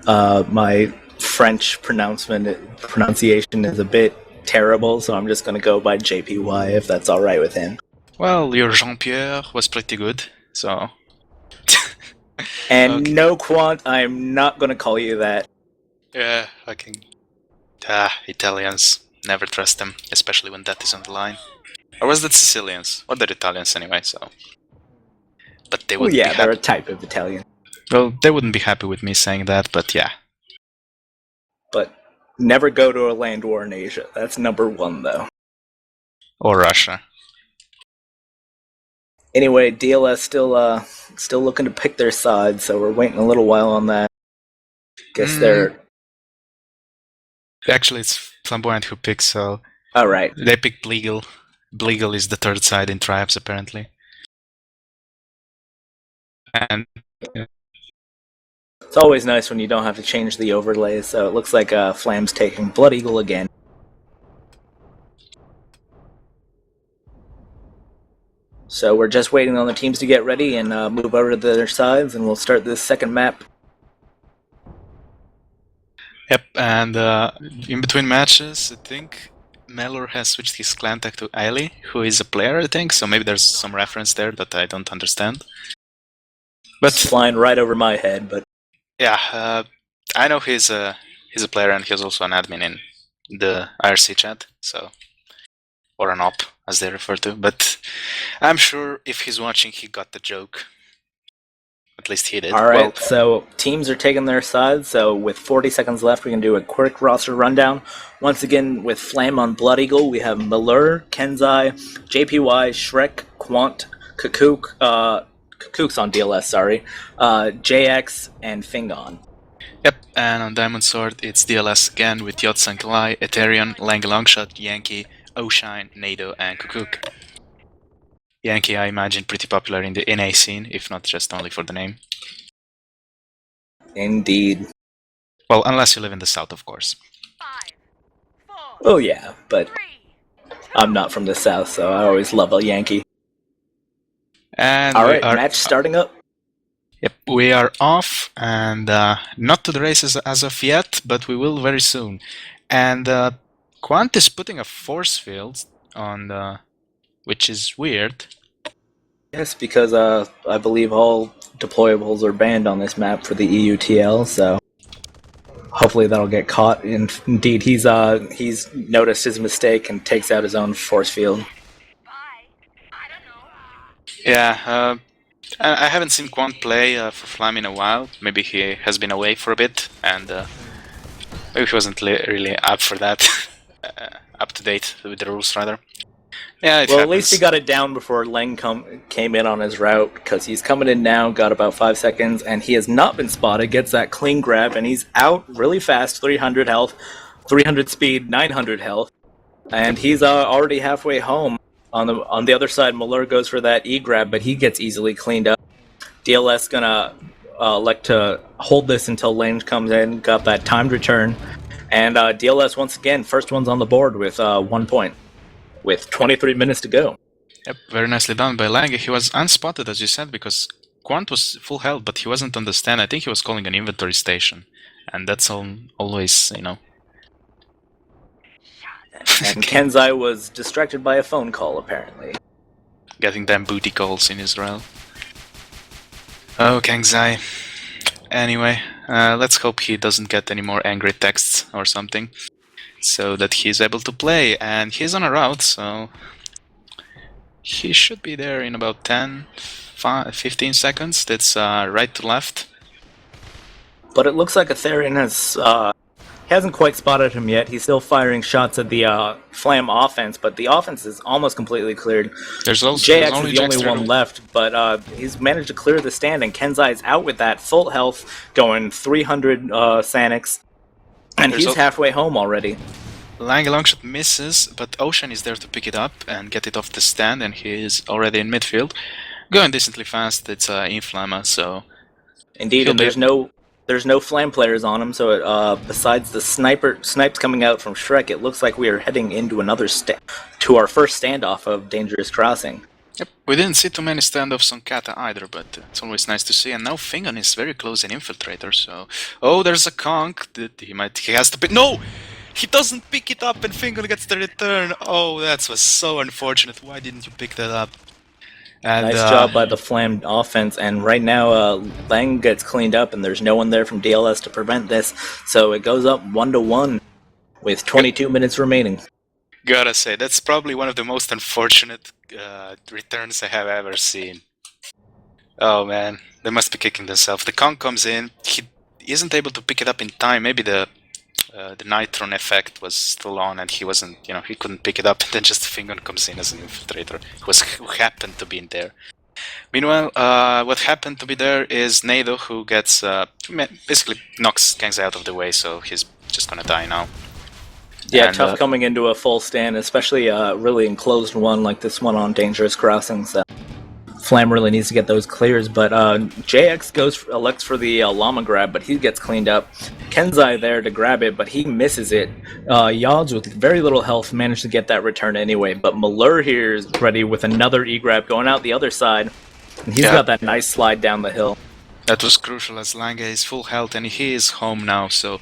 My French pronunciation is a bit terrible, so I'm just going to go by JPY if that's alright with him. Well, your Jean-Pierre was pretty good, so... And okay. No, Quant, I'm not going to call you that. Yeah, fucking... Italians. Never trust them, especially when that is on the line. Or was that Sicilians? Or they're Italians anyway, so... But they wouldn't be happy. They're a type of Italian. Well, they wouldn't be happy with me saying that, but yeah. But never go to a land war in Asia. That's number one, though. Or Russia. Anyway, dLs still looking to pick their side, so we're waiting a little while on that. Guess they're... Actually, it's Flamboyant who picks, so... Oh, right. They picked Bleagle. Bleagle is the third side in Triumphs, apparently. And... It's always nice when you don't have to change the overlays, so it looks like Flam's taking Blood Eagle again. So we're just waiting on the teams to get ready and move over to their sides, and we'll start this second map. Yep, and in between matches, I think Mellor has switched his clan tag to Ali, who is a player, I think, so maybe there's some reference there that I don't understand. But it's flying right over my head, but... Yeah, I know he's a player, and he's also an admin in the IRC chat, so... Or an op, as they refer to, but I'm sure if he's watching, he got the joke. At least he did. Alright, so teams are taking their sides, so with 40 seconds left, we can do a quick roster rundown. Once again, with Flam on Blood Eagle, we have Mellor, Kenzai, JPY, Shrek, Quant, Kakook, Kakook's on dLs, sorry, JX, and Fingon. Yep, and on Diamond Sword, it's dLs again with Yotsankalai, Ethereum, Lang Longshot, Yankee, Oshine, Nado, and Kakook. Yankee, I imagine, pretty popular in the NA scene, if not just only for the name. Indeed. Well, unless you live in the south, of course. 5, 4, oh yeah, but 3, I'm not from the south, so I always love a Yankee. And alright, match starting up. Yep, we are off, and not to the races as of yet, but we will very soon. And Quant is putting a force field on which is weird. Yes, because I believe all deployables are banned on this map for the EUTL, so hopefully that'll get caught. And indeed, he's noticed his mistake and takes out his own force field. bye. I don't know. Yeah, I haven't seen Quant play for Flam in a while. Maybe he has been away for a bit, and maybe he wasn't really up for that. Up to date with the rules, rather. Yeah, well, at least he got it down before Leng came in on his route, because he's coming in now, got about 5 seconds, and he has not been spotted, gets that clean grab, and he's out really fast, 300 health, 300 speed, 900 health, and he's already halfway home. On the other side, Mellor goes for that E-grab, but he gets easily cleaned up. dLs gonna elect to hold this until Leng comes in, got that timed return, and dLs once again, first one's on the board with 1 point. With 23 minutes to go. Yep, very nicely done by Lange. He was unspotted, as you said, because Quant was full health, but he wasn't on the stand. I think he was calling an inventory station. And that's always, you know... And Kenzai was distracted by a phone call, apparently. Getting them booty calls in Israel. Oh, Kenzai. Anyway, let's hope he doesn't get any more angry texts or something, so that he's able to play, and he's on a route, so he should be there in about 15 seconds. That's right to left. But it looks like Ethereum hasn't quite spotted him yet. He's still firing shots at the Flam offense, but the offense is almost completely cleared. There's also JX is the only one left, but he's managed to clear the stand, and Kenzai's out with that full health, going 300 Sanix. And he's halfway home already. Lang Longshot misses, but Ocean is there to pick it up and get it off the stand, and he is already in midfield. Going decently fast, it's Inflama, so... Indeed, and there's no Flam players on him, so besides the snipes coming out from Shrek, it looks like we are heading into to our first standoff of Dangerous Crossing. Yep, we didn't see too many standoffs on Kata either, but it's always nice to see. And now Fingon is very close in Infiltrator, so... Oh, there's a conk that he has to pick... No! He doesn't pick it up and Fingon gets the return! Oh, that was so unfortunate. Why didn't you pick that up? And, nice job by the Flam offense, and right now Lang gets cleaned up and there's no one there from dLs to prevent this, so it goes up 1-1 with 22 minutes remaining. Gotta say, that's probably one of the most unfortunate returns I have ever seen. Oh man, they must be kicking themselves. The conk comes in, he isn't able to pick it up in time. Maybe the Nitron effect was still on and he wasn't, he couldn't pick it up, and then just Fingon comes in as an infiltrator who happened to be in there. Meanwhile, what happened to be there is Nado, who gets basically knocks Kangzai out of the way, so he's just gonna die now. Yeah, And, tough coming into a full stand, especially a really enclosed one like this one on Dangerous Crossings. Flam really needs to get those clears, but JX elects for the llama grab, but he gets cleaned up. Kenzai there to grab it, but he misses it. Yods with very little health managed to get that return anyway, but Malur here is ready with another E-grab going out the other side, and he's got that nice slide down the hill. That was crucial as Lange is full health and he is home now, so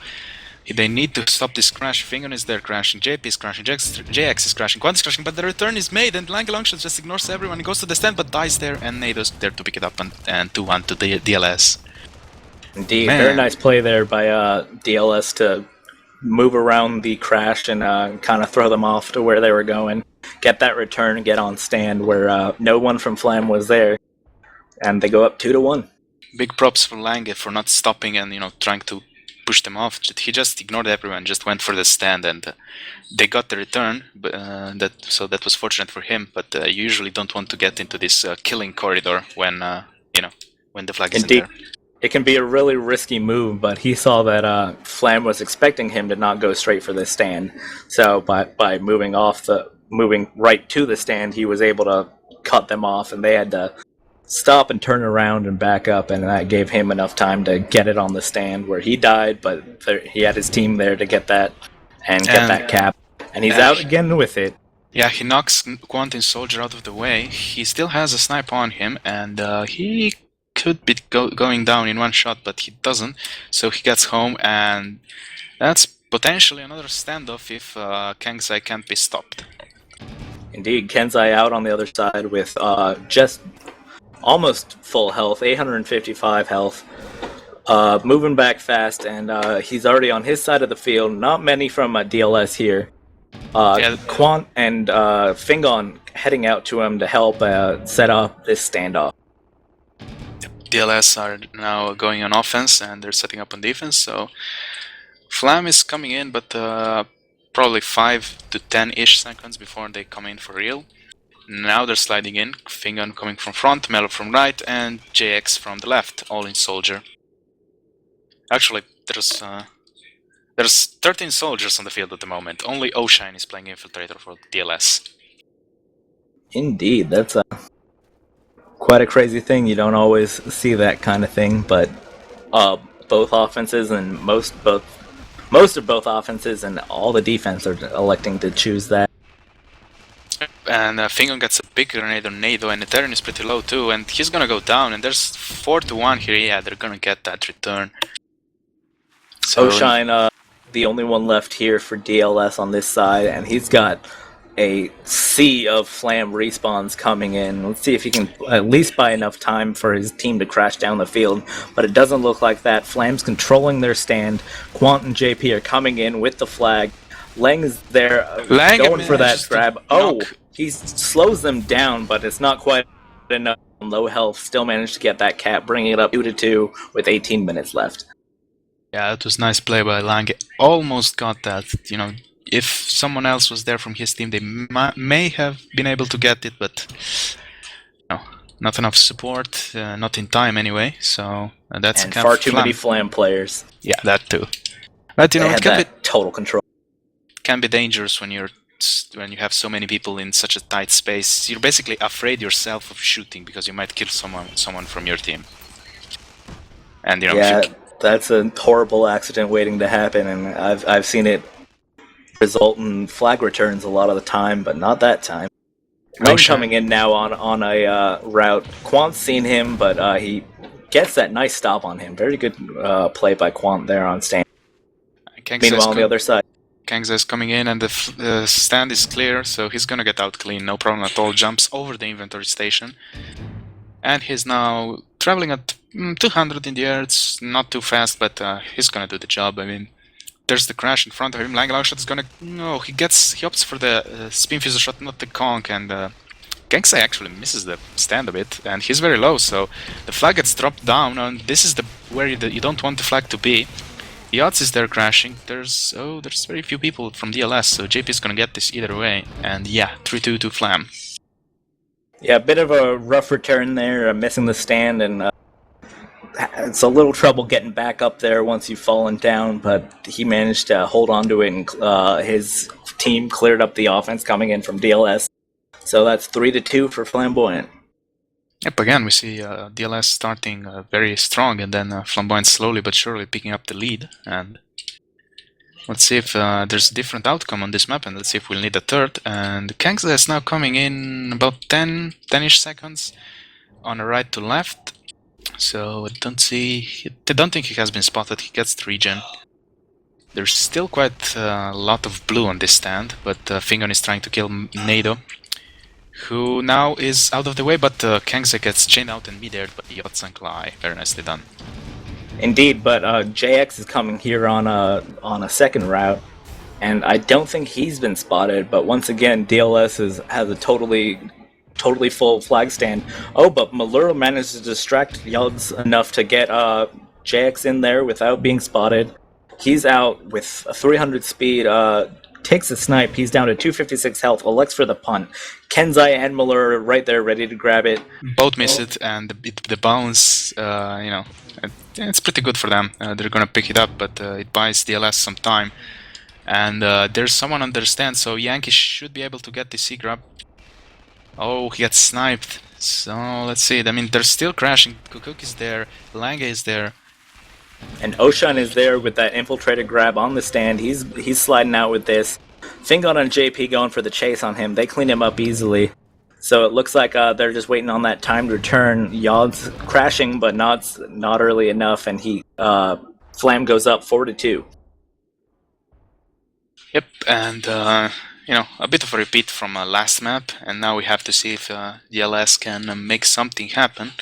they need to stop this crash. Fingon is there crashing, JP is crashing, JX is crashing, Quant is crashing, but the return is made and Lange Longshot just ignores everyone. He goes to the stand but dies there, and Nado's there to pick it up and 2-1 to the dLs. Indeed, very nice play there by dLs to move around the crash and kind of throw them off to where they were going. Get that return and get on stand where no one from Flam was there. And they go up 2-1. Big props for Lange for not stopping and trying to push them off. He just ignored everyone, just went for the stand, and they got the return. So that was fortunate for him. But you usually don't want to get into this killing corridor when when the flag isn't there. It can be a really risky move, but he saw that Flam was expecting him to not go straight for the stand. So by moving right to the stand, he was able to cut them off, and they had to stop and turn around and back up, and that gave him enough time to get it on the stand where he died, but he had his team there to get that and get that cap, and he's out again with it. Yeah, he knocks Quantin Soldier out of the way. He still has a snipe on him, and he could be going down in one shot, but he doesn't, so he gets home, and that's potentially another standoff if Kangzai can't be stopped. Indeed, Kenzai out on the other side with just almost full health, 855 health, moving back fast, and he's already on his side of the field. Not many from dLs here. Quant and Fingon heading out to him to help set up this standoff. dLs are now going on offense and they're setting up on defense, so Flam is coming in, but probably 5 to 10-ish seconds before they come in for real. Now they're sliding in, Fingon coming from front, Melo from right, and JX from the left, all in Soldier. Actually, there's 13 soldiers on the field at the moment. Only Oshine is playing Infiltrator for dLs. Indeed, that's quite a crazy thing. You don't always see that kind of thing, but both offenses and most of both offenses and all the defense are electing to choose that. And Fingon gets a big grenade on Nado, and Ethereum is pretty low too, and he's gonna go down, and there's 4-1 here. Yeah, they're gonna get that return. So Oshine, the only one left here for dLs on this side, and he's got a sea of Flam respawns coming in. Let's see if he can at least buy enough time for his team to crash down the field, but it doesn't look like that. Flam's controlling their stand. Quant and JP are coming in with the flag. Lang is there going for that grab. Oh, he slows them down, but it's not quite enough. Low health, still managed to get that cap, bringing it up 2-2 with 18 minutes left. Yeah, that was nice play by Lang. Almost got that. If someone else was there from his team, they may have been able to get it, but not enough support, not in time anyway. So that's and far too many Flam players. Yeah, that too. But it can be total control. Can be dangerous when you have so many people in such a tight space. You're basically afraid yourself of shooting because you might kill someone from your team. And that's a horrible accident waiting to happen, and I've seen it result in flag returns a lot of the time, but not that time. Coming in now on a route. Quant's seen him, but he gets that nice stop on him. Very good play by Quant there on stand. Meanwhile, on the other side, Kangzai is coming in, and the stand is clear, so he's gonna get out clean, no problem at all. Jumps over the inventory station, and he's now traveling at 200 in the air. It's not too fast, but he's gonna do the job. I mean, there's the crash in front of him. Lang Longshot is gonna he opts for the spin fusel shot, not the conk, and Kangzai actually misses the stand a bit, and he's very low, so the flag gets dropped down, and this is where you don't want the flag to be. Yachts is there crashing. There's very few people from dLs, so JP is gonna get this either way. And yeah, 3-2 to Flam. Yeah, a bit of a rough return there, missing the stand, and it's a little trouble getting back up there once you've fallen down, but he managed to hold on to it, and his team cleared up the offense coming in from dLs. So that's 3-2 for Flamboyant. Yep, again, we see dLs starting very strong, and then Flamboyant slowly but surely picking up the lead. And let's see if there's a different outcome on this map, and let's see if we'll need a third. And Kangza is now coming in about 10-ish seconds on a right to left. So I don't think he has been spotted. He gets the regen. There's still quite a lot of blue on this stand, but Fingon is trying to kill Nado, who now is out of the way, but Kangza gets chained out and mid-aired by Yotsanklai. Very nicely done. Indeed, but JX is coming here on a second route, and I don't think he's been spotted, but once again, dLs has a totally full flag stand. Oh, but Malura managed to distract Yods enough to get JX in there without being spotted. He's out with a 300 speed, takes a snipe, he's down to 256 health, elects for the punt. Kenzai and Malura right there ready to grab it. Both miss it, and the bounce, it's pretty good for them. They're gonna pick it up, but it buys dLs some time. And there's someone on their stand, so Yankee should be able to get the C grab. Oh, he gets sniped. So let's see. I mean, they're still crashing. Kukuk is there. Lange is there. And Oshan is there with that infiltrator grab on the stand. He's sliding out with this. Fingon and JP going for the chase on him. They clean him up easily. So it looks like they're just waiting on that timed return. Yod's crashing, but not early enough, and Flam goes up 4-2. Yep, and a bit of a repeat from last map, and now we have to see if dLs can make something happen.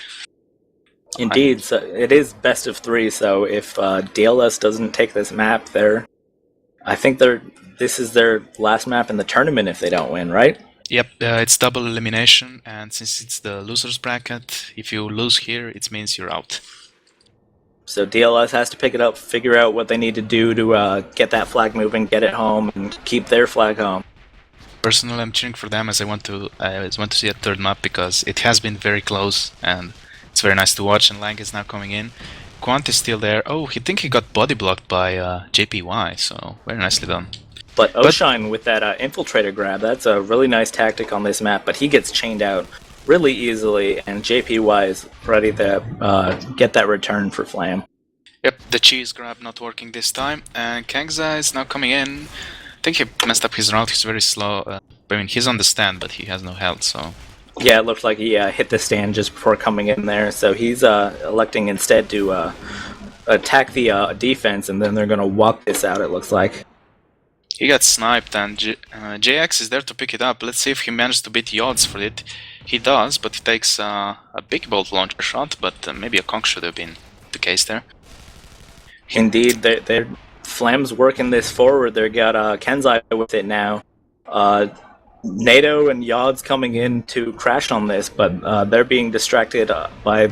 Indeed, so it is best of 3. So if dLs doesn't take this map, I think this is their last map in the tournament if they don't win, right? Yep, it's double elimination, and since it's the losers bracket, if you lose here, it means you're out. So dLs has to pick it up, figure out what they need to do to get that flag moving, get it home, and keep their flag home. Personally, I'm cheering for them as I want to see a third map because it has been very close and it's very nice to watch. And Lang is now coming in. Quant is still there. Oh, he got body blocked by JPY, so very nicely done. But Oshine with that infiltrator grab, that's a really nice tactic on this map, but he gets chained out really easily, and JPY is ready to get that return for Flam. Yep, the cheese grab not working this time, and Kangza is now coming in. I think he messed up his route, he's very slow. I mean, he's on the stand, but he has no health, so... Yeah, it looked like he hit the stand just before coming in there, so he's electing instead to attack the defense, and then they're going to walk this out, it looks like. He got sniped, and JX is there to pick it up. Let's see if he managed to beat Yods for it. He does, but he takes a big bolt launcher shot, but maybe a conk should have been the case there. Indeed, they're Flam's working this forward. They got Kenzai with it now. NATO and Yods coming in to crash on this, but they're being distracted by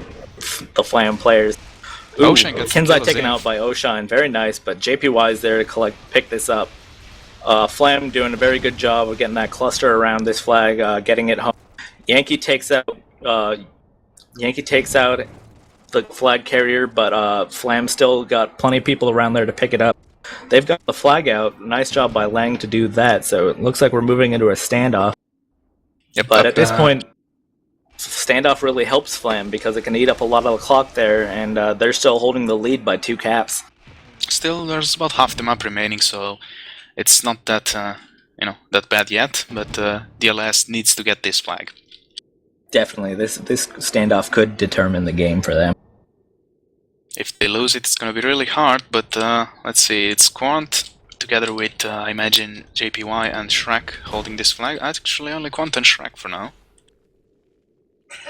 the Flam players. Ooh, Kenzai taken out by Oshan, very nice, but JPY is there to pick this up. Flam doing a very good job of getting that cluster around this flag, getting it home. Yankee takes out the flag carrier, but Flam still got plenty of people around there to pick it up. They've got the flag out. Nice job by Lang to do that. So it looks like we're moving into a standoff. Yep, but at this point, standoff really helps Flam because it can eat up a lot of the clock there, and they're still holding the lead by 2 caps. Still, there's about half the map remaining, so it's not that that bad yet. But dLs needs to get this flag. Definitely, this standoff could determine the game for them. If they lose it, it's gonna be really hard, but let's see, it's Quant together with, I imagine, JPY and Shrek holding this flag. Actually, only Quant and Shrek for now.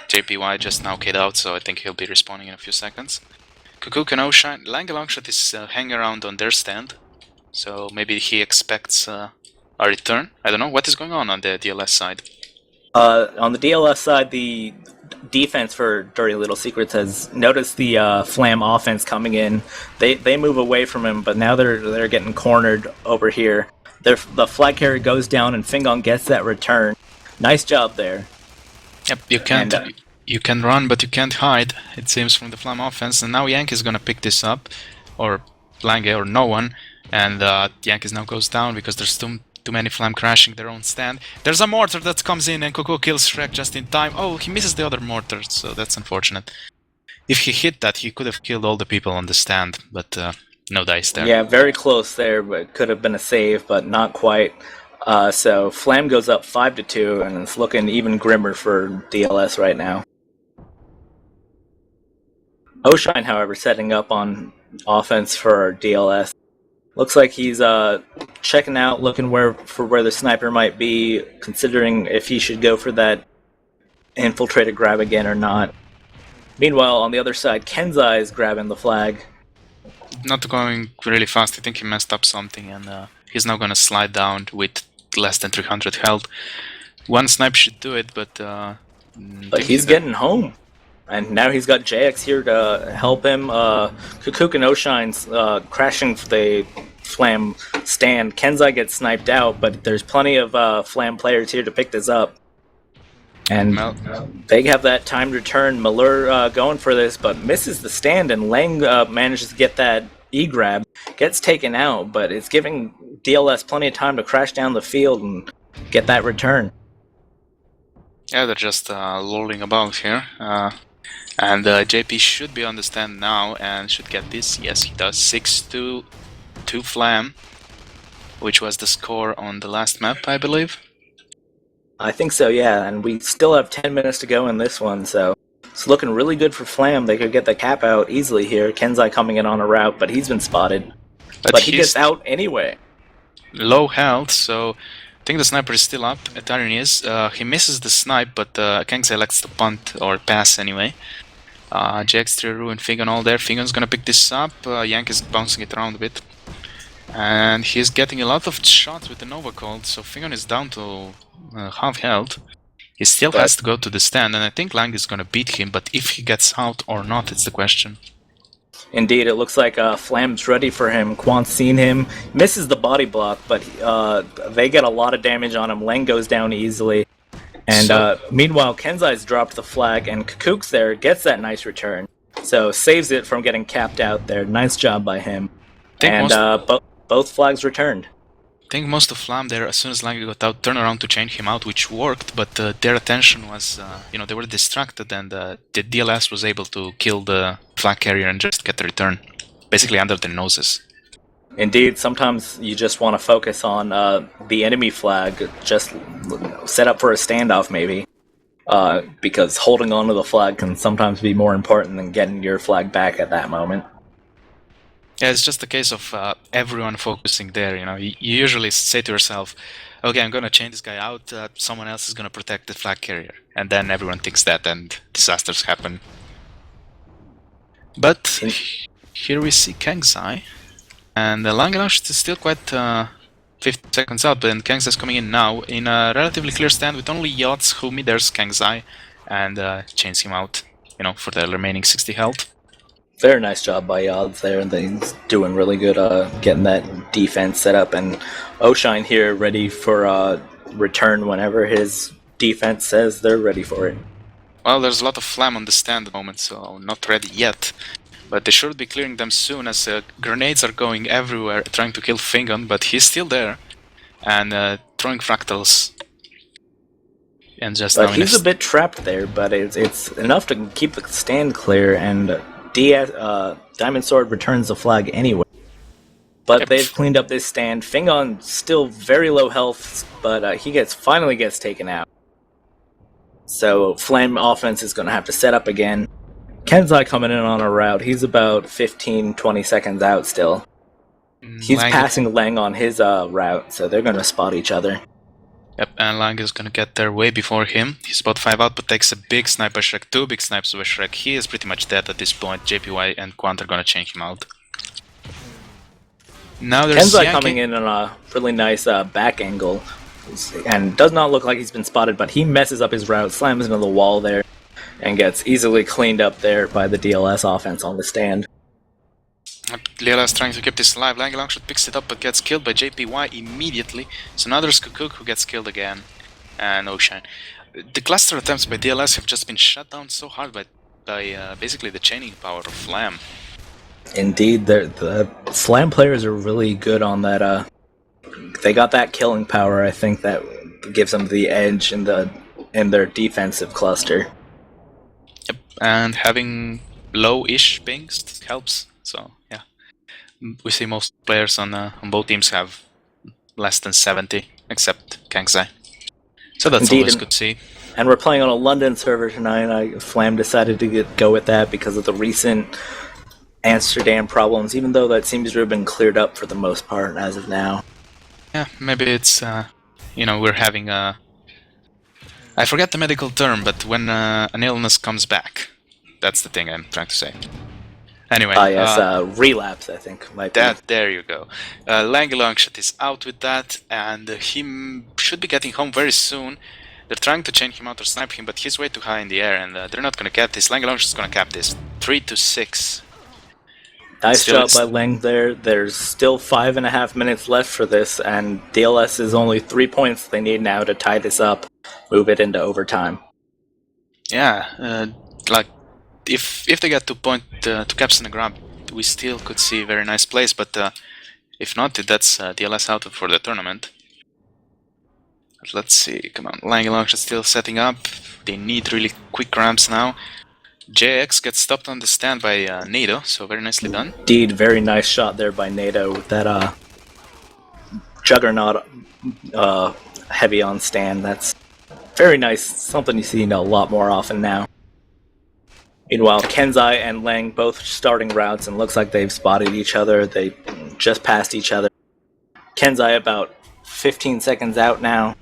JPY just now killed out, so I think he'll be respawning in a few seconds. Kukuk and Oshine, Lang Longshot is hanging around on their stand, so maybe he expects a return. I don't know, what is going on the dLs side? On the dLs side, the defense for Dirty Little Secrets has noticed the Flam offense coming in. They move away from him, but now they're getting cornered over here. The flag carrier goes down, and Fingon gets that return. Nice job there. Yep, you can't. And You can run, but you can't hide. It seems from the Flam offense, and now Yank is gonna pick this up, or Lange, or no one, and Yankees now goes down because there's too many Flam crashing their own stand. There's a mortar that comes in, and Coco kills Shrek just in time. Oh, he misses the other mortar, so that's unfortunate. If he hit that, he could have killed all the people on the stand, but no dice there. yeah, very close there, but could have been a save, but not quite. So Flam goes up 5-2, and it's looking even grimmer for dLs right now. Oshine, however, setting up on offense for dLs. Looks like he's checking out, looking for where the sniper might be, considering if he should go for that infiltrated grab again or not. Meanwhile, on the other side, Kenzai is grabbing the flag. Not going really fast. I think he messed up something, and he's now gonna slide down with less than 300 health. One snipe should do it, but he's getting home. And now he's got JX here to help him. Kukuk and Oshine's crashing the Flam stand. Kenzai gets sniped out, but there's plenty of Flam players here to pick this up. And they have that timed return. Malur going for this, but misses the stand, and Lang manages to get that E-grab. Gets taken out, but it's giving dLs plenty of time to crash down the field and get that return. Yeah, they're just lolling about here. And JP should be on the stand now and should get this. Yes, he does. 6-2 to Flam, which was the score on the last map, I believe. I think so, yeah. And we still have 10 minutes to go in this one, so it's looking really good for Flam. They could get the cap out easily here. Kenzai coming in on a route, but he's been spotted. But he gets out anyway. Low health, so I think the sniper is still up. Atarian is. He misses the snipe, but Kenzai elects to punt or pass anyway. JX3 Ru and Figon all there. Figon's gonna pick this up. Yank is bouncing it around a bit. And he's getting a lot of shots with the Nova Cold, so Figon is down to half health. He still has to go to the stand, and I think Lang is gonna beat him, but if he gets out or not, it's the question. Indeed, it looks like Flam's ready for him. Quan's seen him, misses the body block, but they get a lot of damage on him. Lang goes down easily. And meanwhile, Kenzai's dropped the flag, and Kukuk's there, gets that nice return. So saves it from getting capped out there. Nice job by him. And both flags returned. I think most of Flam there, as soon as Lang got out, turned around to change him out, which worked, but their attention was, they were distracted, and the dLs was able to kill the flag carrier and just get the return, basically under their noses. Indeed, sometimes you just want to focus on the enemy flag, just set up for a standoff maybe, because holding on to the flag can sometimes be more important than getting your flag back at that moment. Yeah, it's just a case of everyone focusing there, You usually say to yourself, okay, I'm gonna chain this guy out, someone else is gonna protect the flag carrier. And then everyone thinks that, and disasters happen. But here we see Kenzai, and Langelange is still quite 50 seconds out, and Kenzai is coming in now in a relatively clear stand with only Yachts who mid-airs Kenzai and chains him out, for the remaining 60 health. Very nice job by Yods there, and he's doing really good getting that defense set up. And Oshine here ready for return whenever his defense says they're ready for it. Well, there's a lot of Flam on the stand at the moment, so not ready yet. But they should be clearing them soon, as grenades are going everywhere trying to kill Fingon, but he's still there. And throwing fractals. And just but he's a bit trapped there, but it's enough to keep the stand clear, and Diamond Sword returns the flag anyway. But they've cleaned up this stand. Fingon still very low health, but he finally gets taken out. So Flame offense is going to have to set up again. Kenzai coming in on a route. He's about 15-20 seconds out still. He's passing Lang on his route, so they're going to spot each other. Yep, and Lang is gonna get there way before him. He's about 5 out, but takes a big sniper Shrek, 2 big snipes with Shrek. He is pretty much dead at this point. JPY and Quant are gonna change him out. Now there's Kenzai coming in on a really nice back angle, and does not look like he's been spotted, but he messes up his route, slams into the wall there, and gets easily cleaned up there by the dLs offense on the stand. Lila is trying to keep this alive. Langelange picks it up but gets killed by JPY immediately. So now there's Kukuk who gets killed again. and Ocean. The cluster attempts by dLs have just been shut down so hard by basically the chaining power of Flam. Indeed, the Flam players are really good on that. They got that killing power. I think that gives them the edge in their defensive cluster. Yep, and having low-ish pings helps. So yeah, we see most players on both teams have less than 70, except Kangzai. So that's Indeed, always good to see. And we're playing on a London server tonight. Flam decided to go with that because of the recent Amsterdam problems, even though that seems to have been cleared up for the most part as of now. Yeah, maybe it's, we're having a... I forget the medical term, but when an illness comes back. That's the thing I'm trying to say. Anyway. Yes, relapse, I think, might be. There you go. Longshot is out with that, and he should be getting home very soon. They're trying to chain him out or snipe him, but he's way too high in the air, and they're not going to get this. Longshot is going to cap this. 3-6. Nice job by Lang there. There's still 5.5 minutes left for this, and dLs is only 3 points they need now to tie this up, move it into overtime. Yeah, if they get to point to caps in the grab, we still could see very nice plays, but if not, that's dLs out for the tournament. Let's see, come on, Longshot still setting up. They need really quick ramps now. JX gets stopped on the stand by NATO, so very nicely done. Indeed, very nice shot there by NATO with that Juggernaut heavy on stand. That's very nice, something you see a lot more often now. Meanwhile, Kenzai and Lang both starting routes, and looks like they've spotted each other. They just passed each other. Kenzai about 15 seconds out now.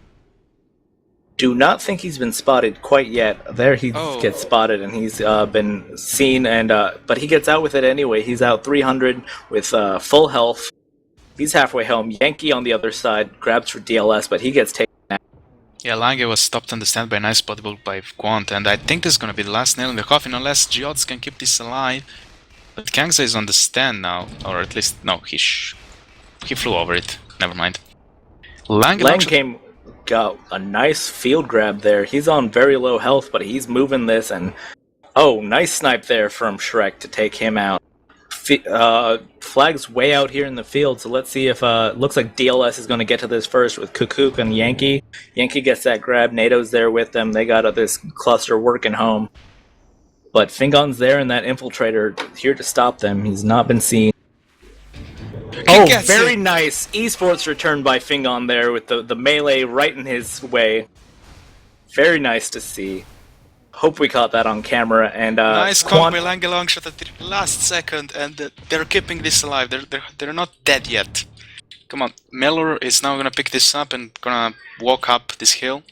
Do not think he's been spotted quite yet. There he gets spotted, and he's been seen, and but he gets out with it anyway. He's out 300 with full health. He's halfway home. Yankee on the other side grabs for dLs, but he gets taken out. Yeah, Lange was stopped on the stand by a nice spotable by Quant, and I think this is going to be the last nail in the coffin, unless Geods can keep this alive. But Kangza is on the stand now, or at least, no, he flew over it. Never mind. Lang got a nice field grab there. He's on very low health, but he's moving this, and nice snipe there from Shrek to take him out. Flag's way out here in the field, so let's see if looks like dLs is going to get to this first with Kukuk and Yankee. Yankee gets that grab. NATO's there with them. They got this cluster working home. But Fingon's there, and that infiltrator here to stop them. He's not been seen. Very nice esports return by Fingon there with the melee right in his way. Very nice to see. Hope we caught that on camera. And nice combo by Longshot at the last second, and they're keeping this alive. They're not dead yet. Come on, Mellor is now gonna pick this up and gonna walk up this hill.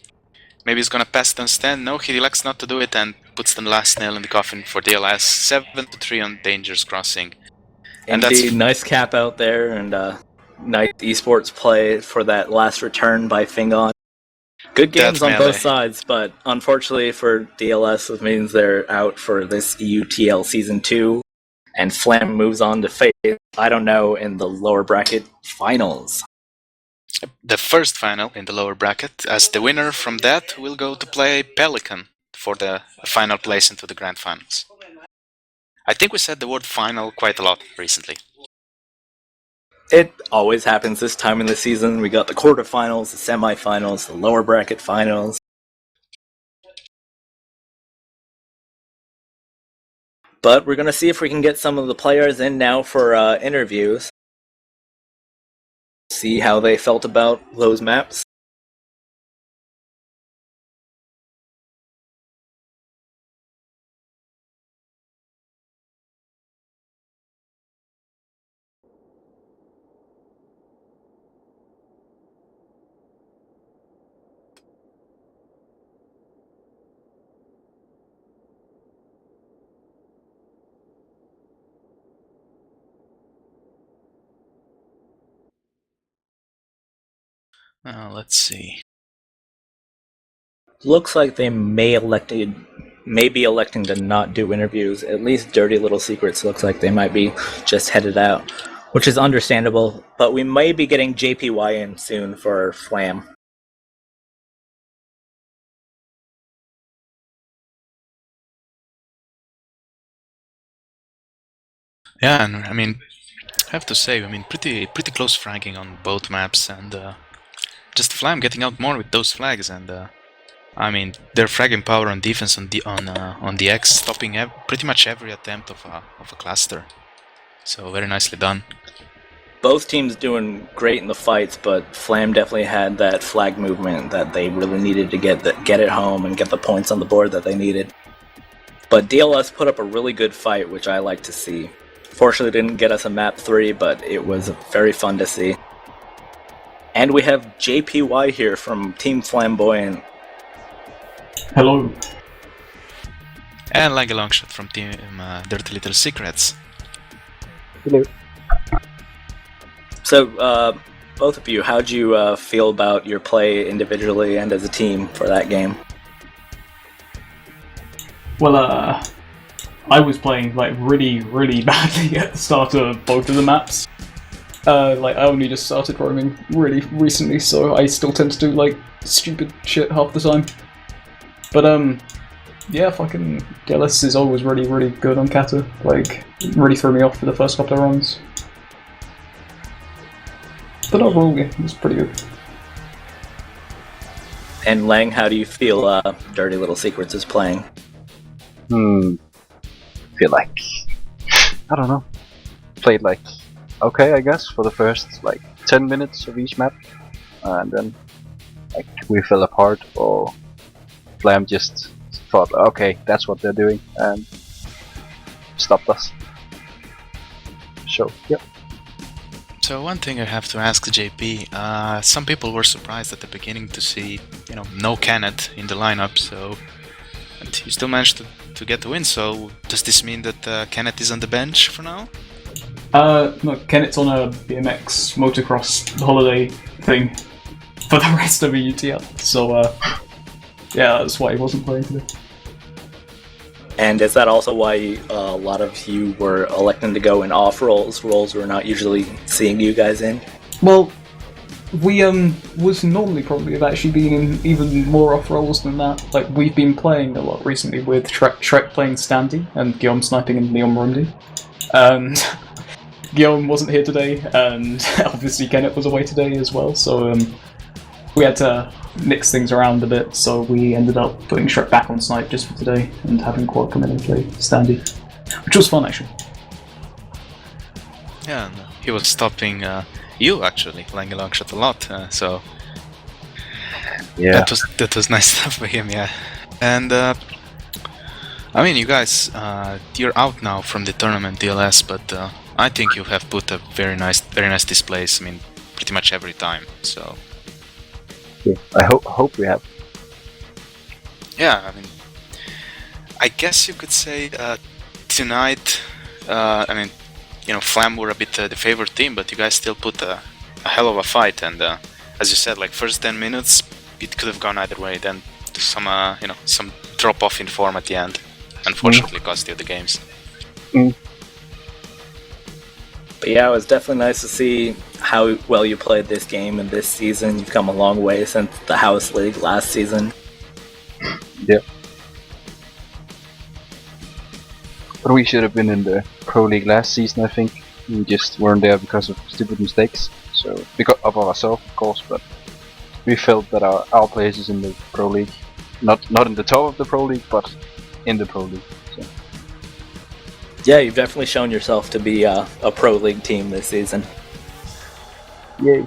Maybe he's gonna pass it on stand. No, he elects not to do it and puts the last nail in the coffin for dLs. 7-3 on Dangerous Crossing. And indeed, nice cap out there, and nice esports play for that last return by Fingon. Good games on both sides, but unfortunately for dLs, it means they're out for this EUTL Season 2, and Flam moves on to face, I don't know, in the lower bracket finals. The first final in the lower bracket, as the winner from that will go to play Pelican for the final place into the grand finals. I think we said the word final quite a lot recently. It always happens this time in the season. We got the quarterfinals, the semifinals, the lower bracket finals. But we're going to see if we can get some of the players in now for interviews. See how they felt about those maps. Let's see. Looks like they may be electing to not do interviews. At least Dirty Little Secrets looks like they might be just headed out, which is understandable. But we may be getting JPY in soon for Flam. Yeah, and I mean, I have to say, I mean, pretty close fragging on both maps, and just Flam getting out more with those flags, and I mean, their fragging power on defense on the X, stopping pretty much every attempt of a cluster. So very nicely done. Both teams doing great in the fights, but Flam definitely had that flag movement that they really needed to get it home and get the points on the board that they needed. But dLs put up a really good fight, which I like to see. Fortunately, didn't get us a map 3, but it was very fun to see. And we have JPY here from Team Flamboyant. Hello. And like a long shot from Team Dirty Little Secrets. Hello. So, both of you, how'd you feel about your play individually and as a team for that game? Well, I was playing like really badly at the start of both of the maps. Like I only just started roaming really recently, so I still tend to do like stupid shit half the time. But yeah, fucking dLs is always really good on Kata. Like, really threw me off for the first couple of runs. But overall, yeah, it was pretty good. And Lang, how do you feel Dirty Little Secrets is playing? Feel like, I don't know, played like okay, I guess, for the first like 10 minutes of each map, and then like we fell apart, or Flam just thought, okay, that's what they're doing, and stopped us. So, yep. So one thing I have to ask JP, some people were surprised at the beginning to see, no Kenneth in the lineup, so but you still managed to get the win, so does this mean that Kenneth is on the bench for now? No, Kenneth's on a BMX motocross holiday thing for the rest of EUTL, so yeah, that's why he wasn't playing today. And is that also why a lot of you were electing to go in off roles we're not usually seeing you guys in? Well, we was normally probably have actually been in even more off roles than that. Like, we've been playing a lot recently with Shrek playing Standy and Guillaume sniping in Neon Murundi. And Guillaume wasn't here today, and obviously Kenneth was away today as well, so we had to mix things around a bit, so we ended up putting Shrek back on snipe just for today and having Quad come in and play Standy, which was fun actually. Yeah, and he was stopping you actually, playing a long shot a lot, so Yeah. that was nice stuff for him, yeah. And I mean, you guys, you're out now from the tournament dLs, but I think you have put up very nice displays. I mean, pretty much every time. So Yeah. I hope we have. yeah, I mean, I guess you could say tonight. I mean, Flam were a bit the favorite team, but you guys still put a hell of a fight. And as you said, like first 10 minutes, it could have gone either way. Then some some drop off in form at the end, unfortunately, cost you the games. But yeah, it was definitely nice to see how well you played this game and this season. You've come a long way since the House League last season. Yep. But we should have been in the Pro League last season, I think. We just weren't there because of stupid mistakes. So, because of ourselves, of course, but we felt that our place is in the Pro League. Not in the top of the Pro League, but in the Pro League. So. Yeah, you've definitely shown yourself to be a Pro League team this season. Yay.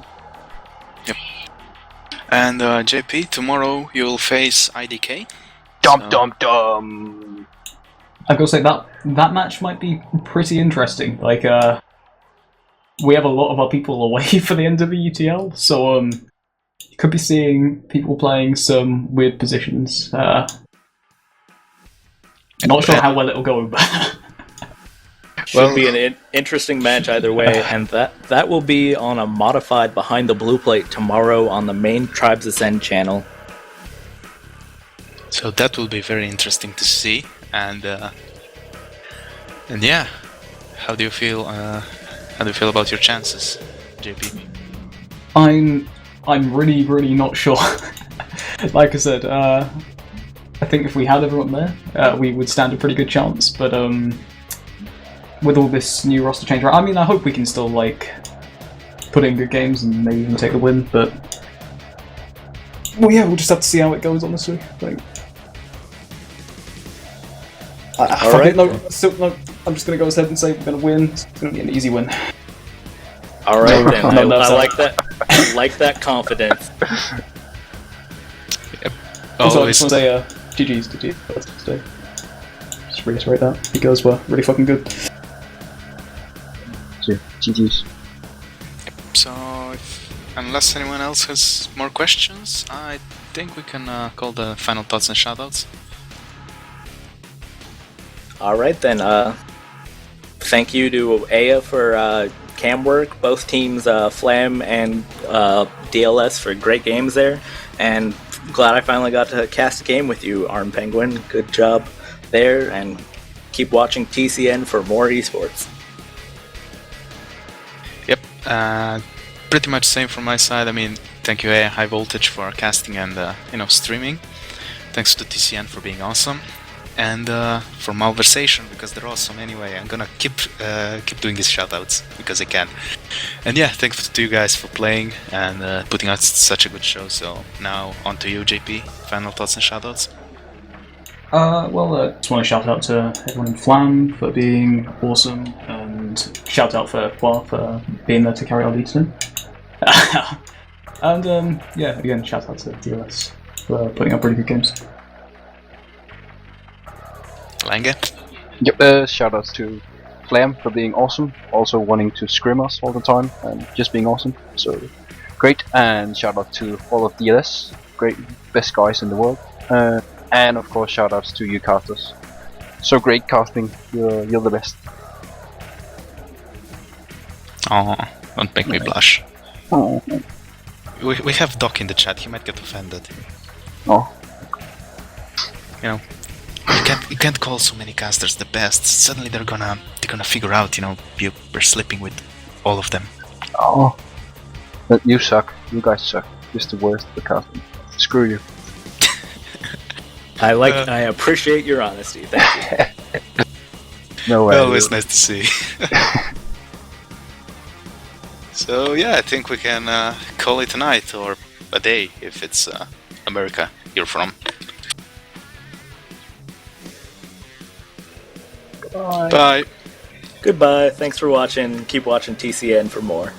And JP, tomorrow you'll face IDK. Dum. I gotta say that match might be pretty interesting. Like, we have a lot of our people away for the end of the EUTL, so you could be seeing people playing some weird positions. Not sure how well it'll go, but Should be an interesting match either way, and that will be on a modified Behind the Blue Plate tomorrow on the main Tribes Ascend channel. So that will be very interesting to see. And yeah, how do you feel? How do you feel about your chances, JP? I'm really not sure. Like I said, I think if we had everyone there, we would stand a pretty good chance. But with all this new roster change, I mean, I hope we can still like put in good games and maybe even take the win. But well, yeah, we'll just have to see how it goes. Honestly, like. All right. No, I'm just gonna go ahead and say we're gonna win. It's gonna be an easy win. All right then. No, I like that. I like that confidence. Also, I just want to say GG's to you today. Just reiterate that. You guys were really fucking good. So, GG's. So, unless anyone else has more questions, I think we can call the final thoughts and shoutouts. All right then. Thank you to Aya for cam work. Both teams, Flam and dLs, for great games there. And glad I finally got to cast a game with you, ArmedPenguin. Good job there, and keep watching TCN for more esports. Yep, pretty much same from my side. I mean, thank you, High Voltage, for casting and streaming. Thanks to TCN for being awesome, and for Malversation, because they're awesome anyway. I'm gonna keep doing these shoutouts because I can. And yeah, thanks to you guys for playing and putting out such a good show. So now on to you, JP. Final thoughts and shoutouts. Just want to shout out to everyone in Flam for being awesome, and shout out for being there to carry our lead soon. And yeah, again, shout out to dLs for putting up pretty good games. Lange. Yep, shoutouts to Flam for being awesome, also wanting to scrim us all the time and just being awesome. So great, and shout out to all of dLs, great, best guys in the world. And of course, shoutouts to you casters. So great casting, you're the best. Oh, don't make me blush. Oh. We have Doc in the chat. He might get offended. Oh. You know, you can't call so many casters the best. Suddenly they're gonna figure out, you're sleeping with all of them. Oh. But you suck. You guys suck. Just the worst for casting. Screw you. I appreciate your honesty. Thank you. No way. Always nice to see. So yeah, I think we can call it a night or a day if it's America you're from. Bye. Bye. Goodbye. Thanks for watching. Keep watching TCN for more.